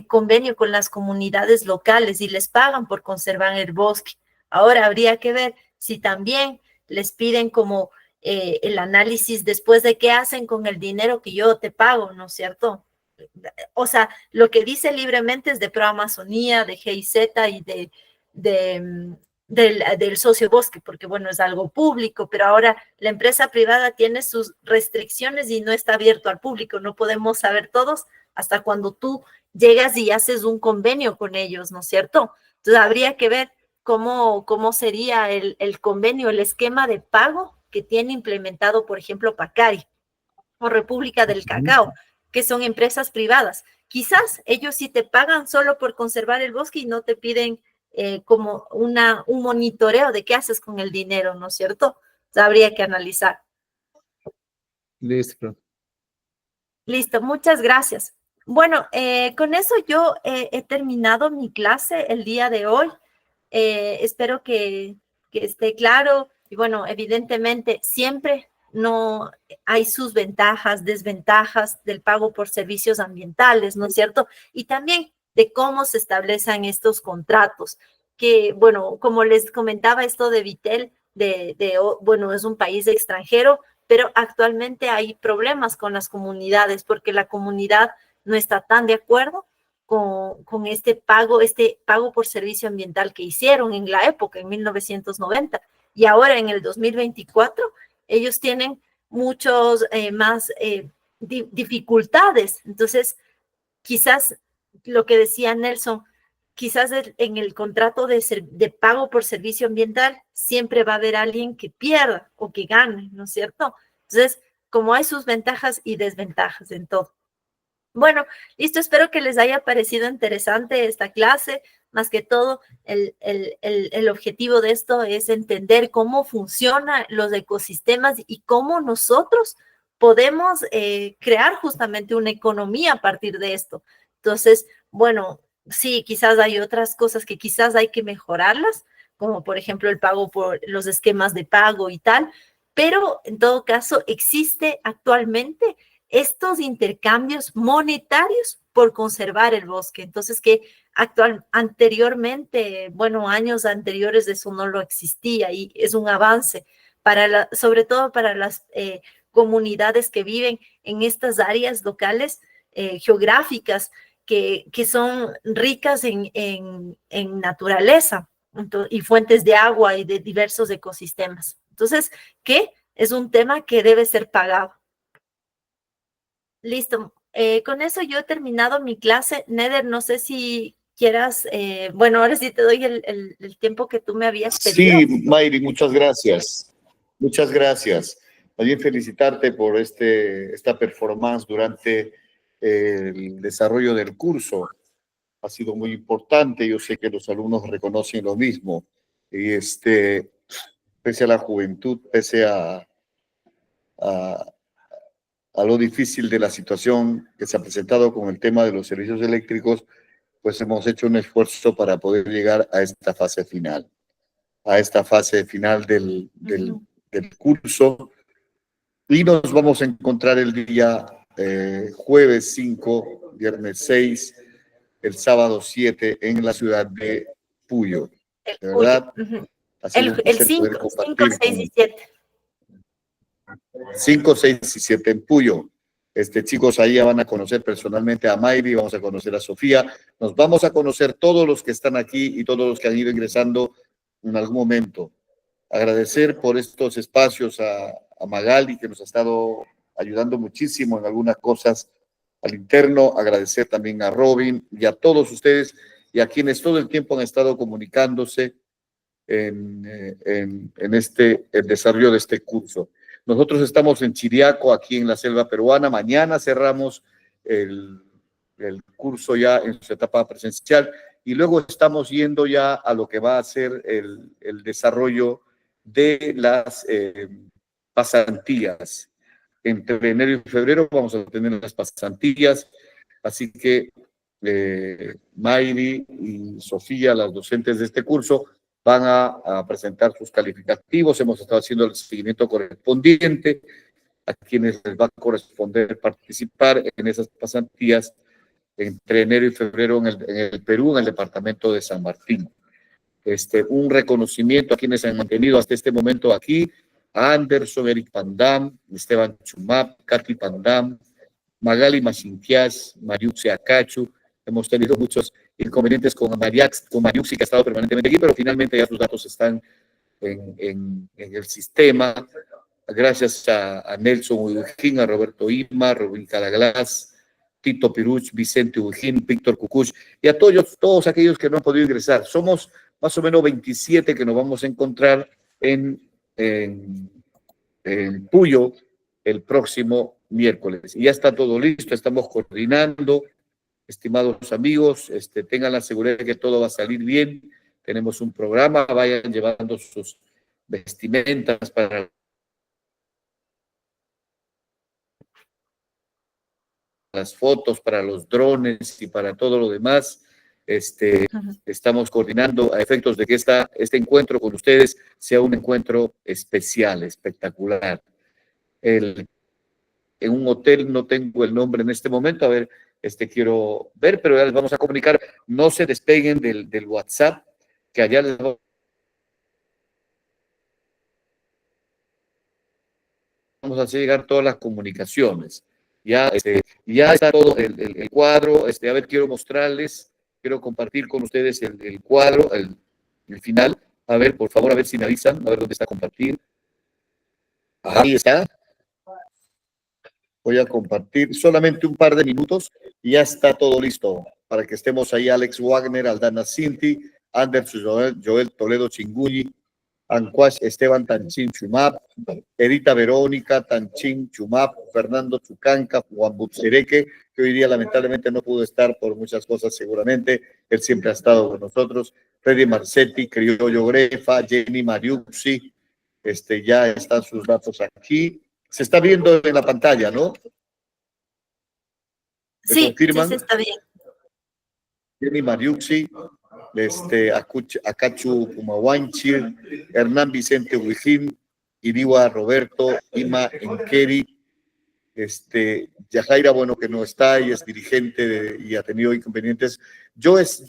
convenio con las comunidades locales y les pagan por conservar el bosque. Ahora habría que ver si también les piden como el análisis después de qué hacen con el dinero que yo te pago, ¿no es cierto? O sea, lo que dice libremente es de Pro-Amazonía, de GIZ y del socio bosque, porque bueno, es algo público, pero ahora la empresa privada tiene sus restricciones y no está abierto al público, no podemos saber todos hasta cuando tú llegas y haces un convenio con ellos, ¿no es cierto? Entonces habría que ver cómo sería el convenio, el esquema de pago que tiene implementado, por ejemplo, Pacari o República del Cacao, que son empresas privadas. Quizás ellos sí te pagan solo por conservar el bosque y no te piden como un monitoreo de qué haces con el dinero, ¿no es cierto? O sea, habría que analizar.
Listo.
Listo, muchas gracias. Bueno, con eso yo he terminado mi clase el día de hoy. Espero que esté claro. Y bueno, evidentemente siempre no hay sus ventajas, desventajas del pago por servicios ambientales, ¿no es cierto? Y también de cómo se establecen estos contratos, que bueno, como les comentaba esto de Vitel, bueno, es un país extranjero, pero actualmente hay problemas con las comunidades porque la comunidad no está tan de acuerdo con este pago por servicio ambiental que hicieron en la época, en 1990. Y ahora en el 2024, ellos tienen muchos más dificultades. Entonces, quizás lo que decía Nelson, quizás en el contrato de pago por servicio ambiental siempre va a haber alguien que pierda o que gane, ¿no es cierto? Entonces, como hay sus ventajas y desventajas en todo. Bueno, listo, espero que les haya parecido interesante esta clase. más que todo, el objetivo de esto es entender cómo funcionan los ecosistemas y cómo nosotros podemos crear justamente una economía a partir de esto. Entonces, bueno, sí, quizás hay otras cosas que quizás hay que mejorarlas, como por ejemplo el pago por los esquemas de pago y tal, pero en todo caso existe actualmente estos intercambios monetarios por conservar el bosque. Entonces, que anteriormente, bueno, años anteriores de eso no lo existía y es un avance para sobre todo para las comunidades que viven en estas áreas locales geográficas que son ricas en naturaleza y fuentes de agua y de diversos ecosistemas. Entonces, ¿qué? Es un tema que debe ser pagado. Listo. Con eso yo he terminado mi clase. Neder, no sé si quieras, bueno, ahora sí te doy el tiempo que tú me habías pedido.
Sí, Mayri, muchas gracias. Muchas gracias. También felicitarte por esta performance durante el desarrollo del curso. Ha sido muy importante. Yo sé que los alumnos reconocen lo mismo. Y pese a la juventud, pese a lo difícil de la situación que se ha presentado con el tema de los servicios eléctricos, pues hemos hecho un esfuerzo para poder llegar a esta fase final, del curso. Y nos vamos a encontrar el día jueves 5, viernes 6, el sábado 7 en la ciudad de Puyo. De verdad, ha sido un placer poder compartir
5, 6 y 7.
5, 6 y 7 en Puyo. Chicos, ahí ya van a conocer personalmente a Mayri, vamos a conocer a Sofía, nos vamos a conocer todos los que están aquí y todos los que han ido ingresando en algún momento. Agradecer por estos espacios a Magali, que nos ha estado ayudando muchísimo en algunas cosas al interno. Agradecer también a Robin y a todos ustedes y a quienes todo el tiempo han estado comunicándose en el desarrollo de este curso. Nosotros estamos en Chiriaco, aquí en la selva peruana. Mañana cerramos el curso ya en su etapa presencial y luego estamos yendo ya a lo que va a ser el desarrollo de las pasantías. Entre enero y febrero vamos a tener las pasantías, así que Mayri y Sofía, las docentes de este curso, van a presentar sus calificativos. Hemos estado haciendo el seguimiento correspondiente a quienes les va a corresponder participar en esas pasantías entre enero y febrero en el Perú, en el departamento de San Martín. Un reconocimiento a quienes han mantenido hasta este momento aquí: a Anderson, Eric Pandam, Esteban Chumap, Katy Pandam, Magali Machintias, Mariuxi Acachu. Hemos tenido muchos inconvenientes con Mariuxi, que ha estado permanentemente aquí, pero finalmente ya sus datos están en el sistema. Gracias a Nelson Ujujín, a Roberto Ima, Rubín Cadaglas, Tito Piruch, Vicente Ujujín, Víctor Cucuch y a todos aquellos que no han podido ingresar. Somos más o menos 27 que nos vamos a encontrar en Puyo el próximo miércoles. Y ya está todo listo, estamos coordinando. Estimados amigos, tengan la seguridad de que todo va a salir bien. Tenemos un programa, vayan llevando sus vestimentas para las fotos, para los drones y para todo lo demás. Estamos coordinando a efectos de que este encuentro con ustedes sea un encuentro especial, espectacular. En un hotel, no tengo el nombre en este momento, a ver, quiero ver, pero ya les vamos a comunicar. No se despeguen del WhatsApp, que allá les vamos a hacer llegar todas las comunicaciones. Ya está todo el cuadro. A ver, quiero mostrarles, quiero compartir con ustedes el cuadro, el final. A ver, por favor, a ver si me avisan, a ver dónde está compartir. Ahí está. Voy a compartir solamente un par de minutos y ya está todo listo para que estemos ahí. Alex Wagner, Aldana Cinti, Anderson Joel Toledo Chingulli, Ancuash Esteban Tanchin Chumap, Edita Verónica Tanchin Chumap, Fernando Chucanca, Juan Butsereque, que hoy día lamentablemente no pudo estar por muchas cosas seguramente. Él siempre ha estado con nosotros. Freddy Marcetti, Criollo Grefa, Jenny Mariucci, ya están sus datos aquí. Se está viendo en la pantalla, ¿no? ¿Me
Sí,
confirman?
sí, está bien.
Jenny Mariucci, Acachu Pumahuanchir, Hernán Vicente Huijín, Iriwa Roberto, Ima Inkeri, Yajaira, bueno, que no está y es dirigente y ha tenido inconvenientes.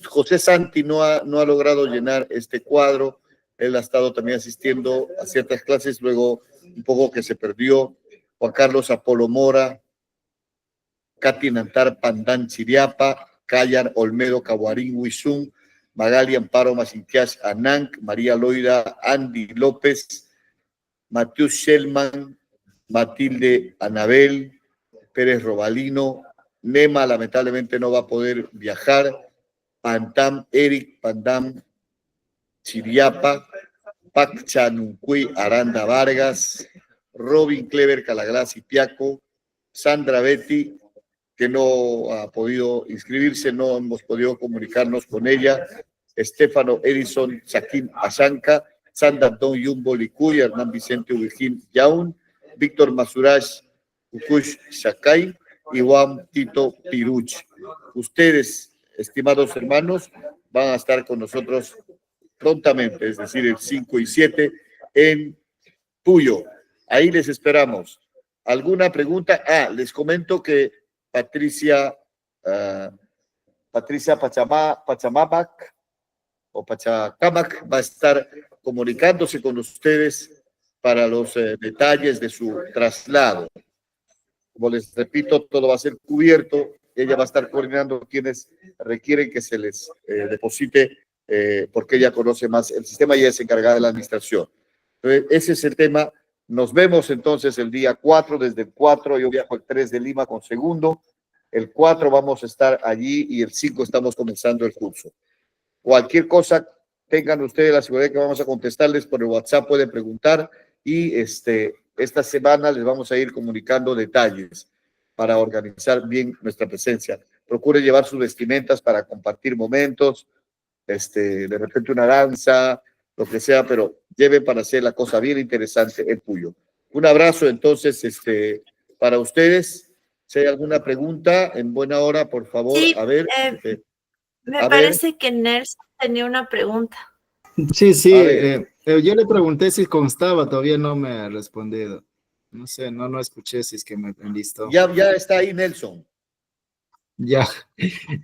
José Santi no ha logrado llenar este cuadro. Él ha estado también asistiendo a ciertas clases, luego un poco que se perdió. Juan Carlos Apolo Mora, Katy Nantar Pandán Chiriapa, Callan Olmedo Caguarín Huizún, Magali Amparo Macinquias Ananc, María Loida Andy López, Mateus Shellman, Matilde Anabel, Pérez Robalino, Nema lamentablemente no va a poder viajar, Pantam Eric Pandam Chiriapa, Pac Chanuncuy Aranda Vargas, Robin Clever Calagras Ipiaco, Sandra Betty, que no ha podido inscribirse, no hemos podido comunicarnos con ella, Estefano Edison Saquín Asanca, Sandra Don Yumbo Licuy, Hernán Vicente Ubijín Yaun, Víctor Masurash Ukush Shakai y Juan Tito Piruch. Ustedes, estimados hermanos, van a estar con nosotros prontamente, es decir, el 5 y 7 en Puyo. Ahí les esperamos. ¿Alguna pregunta? Les comento que Patricia Pachamabac o Pachacamac va a estar comunicándose con ustedes para los detalles de su traslado. Como les repito, todo va a ser cubierto. Ella va a estar coordinando quienes requieren que se les deposite, porque ella conoce más el sistema y ella es encargada de la administración. Entonces, ese es el tema. Nos vemos entonces el día 4, desde el 4 yo viajo el 3 de Lima con segundo, el 4 vamos a estar allí y el 5 estamos comenzando el curso. Cualquier cosa, tengan ustedes la seguridad que vamos a contestarles por el WhatsApp, pueden preguntar y esta semana les vamos a ir comunicando detalles para organizar bien nuestra presencia. Procure llevar sus vestimentas para compartir momentos, de repente una danza, lo que sea, pero lleven para hacer la cosa bien interesante el Puyo. Un abrazo entonces para ustedes. Si hay alguna pregunta, en buena hora, por favor,
Sí,
a ver.
Me parece que Nelson tenía una pregunta.
Sí, yo le pregunté si constaba, todavía no me ha respondido. No sé, no escuché si es que me enlistó.
Ya está ahí Nelson.
Ya,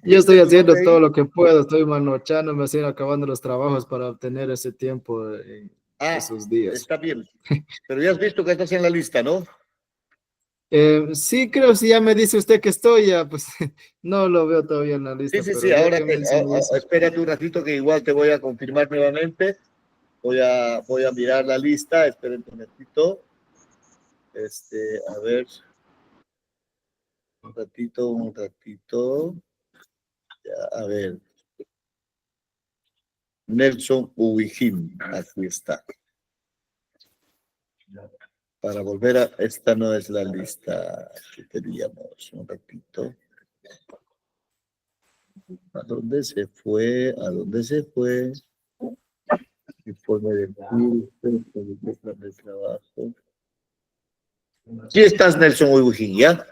yo estoy haciendo todo lo que puedo, estoy manochando, me estoy acabando los trabajos para obtener ese tiempo en esos días.
Está bien, pero ya has visto que estás en la lista, ¿no?
Sí, creo, si ya me dice usted que estoy, ya pues no lo veo todavía en la lista.
Sí, ahora espérate un ratito que igual te voy a confirmar nuevamente. Voy a mirar la lista, esperen un ratito. A ver. Un ratito. Ya, a ver. Nelson Ubijín, aquí está. Para volver a... Esta no es la lista que teníamos. Un ratito. ¿A dónde se fue? Informe del curso, de trabajo. Aquí estás, Nelson Ubijín, ¿ya?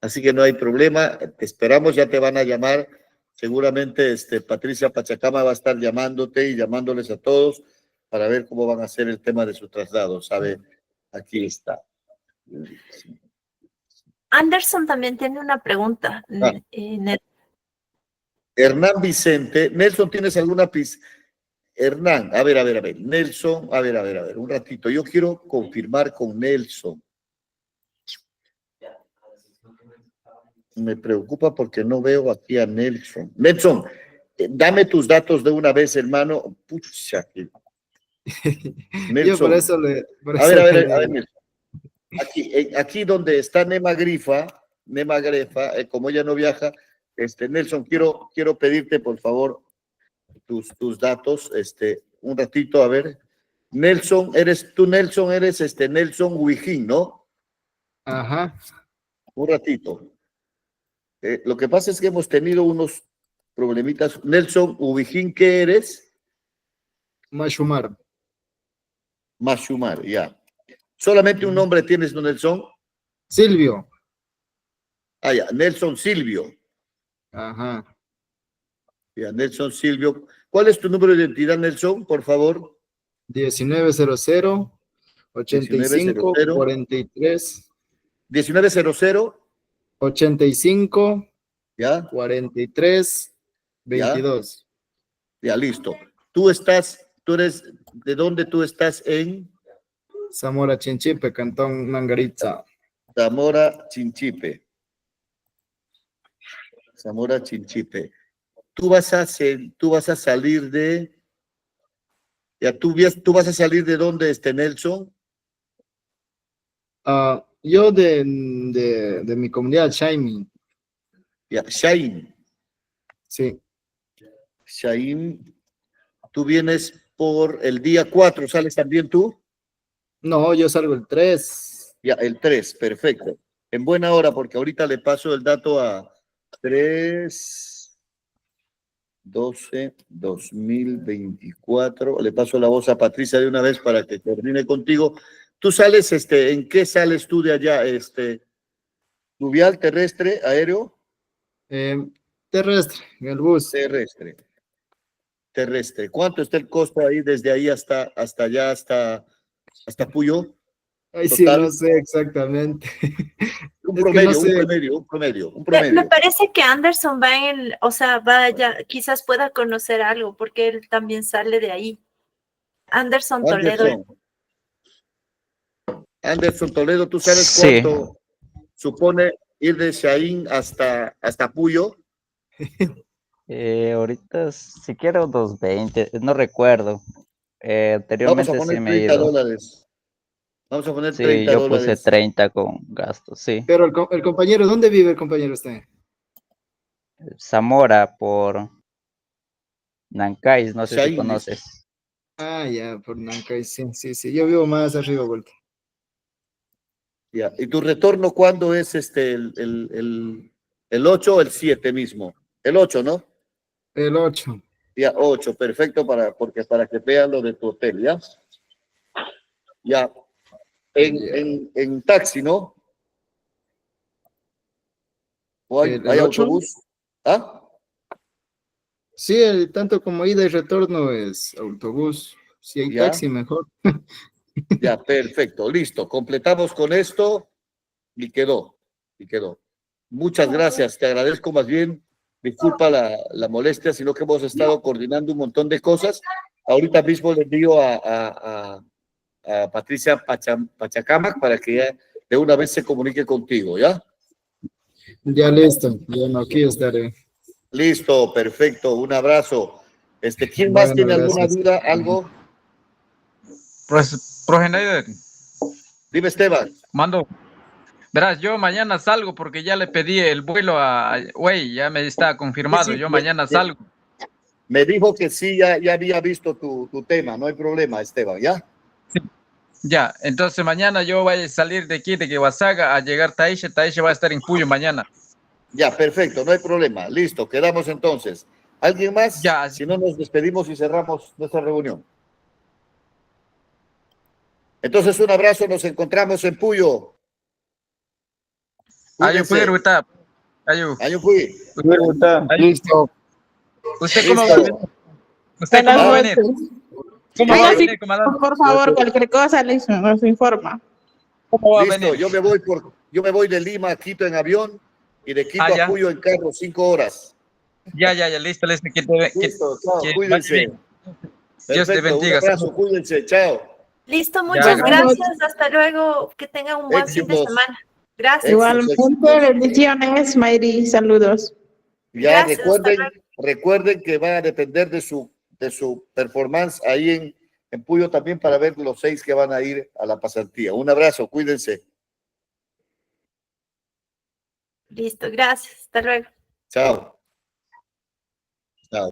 Así que no hay problema, te esperamos, ya te van a llamar, seguramente Patricia Pachacama va a estar llamándote y llamándoles a todos para ver cómo van a hacer el tema de su traslado, ¿sabe? Aquí está.
Anderson también tiene una pregunta.
Hernán Vicente, Nelson, ¿tienes alguna pista? Hernán, a ver, Nelson, a ver, un ratito, yo quiero confirmar con Nelson. Me preocupa porque no veo aquí a Nelson. Nelson, dame tus datos de una vez, hermano. Pucha. Nelson.
Yo por eso le...
A ver, Nelson. Aquí donde está Nema Grefa, como ella no viaja, Nelson, quiero pedirte, por favor, tus datos, un ratito, a ver. Nelson, eres Nelson Ubijín, ¿no?
Ajá.
Un ratito. Lo que pasa es que hemos tenido unos problemitas. Nelson Ubijín, ¿qué eres?
Mashumar.
Mashumar, ya. ¿Solamente un nombre tienes, don Nelson?
Silvio.
Ah, ya, Nelson Silvio.
Ajá.
Ya, Nelson Silvio. ¿Cuál es tu número de identidad, Nelson, por favor?
1900 85
1900.
43
1900.
85
Ya,
43
ya,
22.
ya, listo. Tú eres, ¿de dónde tú estás en?
Zamora Chinchipe, Cantón Mangaritza.
Zamora Chinchipe. Zamora Chinchipe. Tú vas a salir de, ya, tú vas a salir de dónde, Nelson.
Yo de mi comunidad, Shaimi.
Ya, Shaim.
Sí.
Shaim, tú vienes por el día 4, ¿sales también tú?
No, yo salgo el 3.
Ya, el 3, perfecto. En buena hora, porque ahorita le paso el dato a 3/12/2024. Le paso la voz a Patricia de una vez para que termine contigo. Tú sales, ¿en qué sales tú de allá? ¿Fluvial, terrestre, aéreo?
Terrestre, en el bus.
Terrestre. ¿Cuánto está el costo ahí desde ahí hasta allá, hasta Puyo?
Ay, sí,
Total.
no sé exactamente.
Un
Es que
promedio,
no sé.
un promedio.
Me parece que Anderson va o sea, vaya, quizás pueda conocer algo, porque él también sale de ahí. Anderson Toledo.
Anderson Toledo, ¿tú sabes
Sí.
cuánto supone ir de Shaín hasta Puyo?
Ahorita, si quiero, 220, no recuerdo.
Vamos a
Anteriormente
poner
sí me he
$30.
ido.
Vamos a poner
Sí,
$30.
yo puse 30 con gastos, sí.
Pero el compañero, ¿dónde vive el compañero usted?
Zamora por Nancais, no sé si
Shaín,
conoces.
Ah, ya, por Nancay, sí, sí, sí. Yo vivo más arriba, vuelta.
Ya. ¿Y tu retorno cuándo es el 8 o el 7 mismo? El 8, ¿no?
El 8.
Ya, 8, perfecto, para que vean lo de tu hotel, ¿ya? Ya. En taxi, ¿no? ¿O hay
¿El 8?
autobús? ¿Ah?
Sí, tanto como ida y retorno es autobús. Si hay
Ya.
taxi, mejor.
Ya, perfecto, listo. Completamos con esto y quedó. Muchas gracias, te agradezco más bien. Disculpa la molestia, sino que hemos estado coordinando un montón de cosas. Ahorita mismo le envío a Patricia Pachacamac para que ya de una vez se comunique contigo, ¿ya?
Ya listo. Bueno, aquí estaré.
Listo, perfecto, un abrazo. ¿Quién más
Bueno,
tiene alguna
gracias.
duda, algo?
Profe Neider,
Dime, Esteban.
mando. Verás, yo mañana salgo porque ya le pedí el vuelo a Wey, ya me está confirmado.
Sí,
Yo mañana salgo.
Me dijo que sí, ya había visto tu tema, no hay problema, Esteban, ¿ya?
Sí. Ya, entonces mañana yo voy a salir de aquí, de Guasaga, a llegar a Taishe. Taishe va a estar en Puyo mañana.
Ya, perfecto, no hay problema. Listo, quedamos entonces. ¿Alguien más?
Ya.
Si no, nos despedimos y cerramos nuestra reunión. Entonces, un abrazo, nos encontramos en Puyo.
Ayo fui, Ruta. Ayo
fui.
Listo.
¿Usted cómo va a venir? ¿Usted cómo va a venir? ¿Cómo va a venir, comandante?
Por favor, cualquier cosa nos informa.
¿Cómo va a
Listo,
venir?
yo me voy de Lima a Quito en avión y de Quito
ya.
a Puyo en carro, 5 horas.
Ya, listo.
Listo, chao, cuídense.
Dios te
Perfecto,
bendiga.
un abrazo, cuídense, chao.
Listo, muchas
Ya.
gracias. Hasta luego. Que tengan un buen fin de
Éxitos.
semana. Gracias.
Igualmente, bendiciones, Mayri, saludos.
Ya
Gracias, hasta
recuerden que va a depender de su performance ahí en Puyo también para ver los 6 que van a ir a la pasantía. Un abrazo, cuídense.
Listo, gracias. Hasta luego.
Chao. Chao.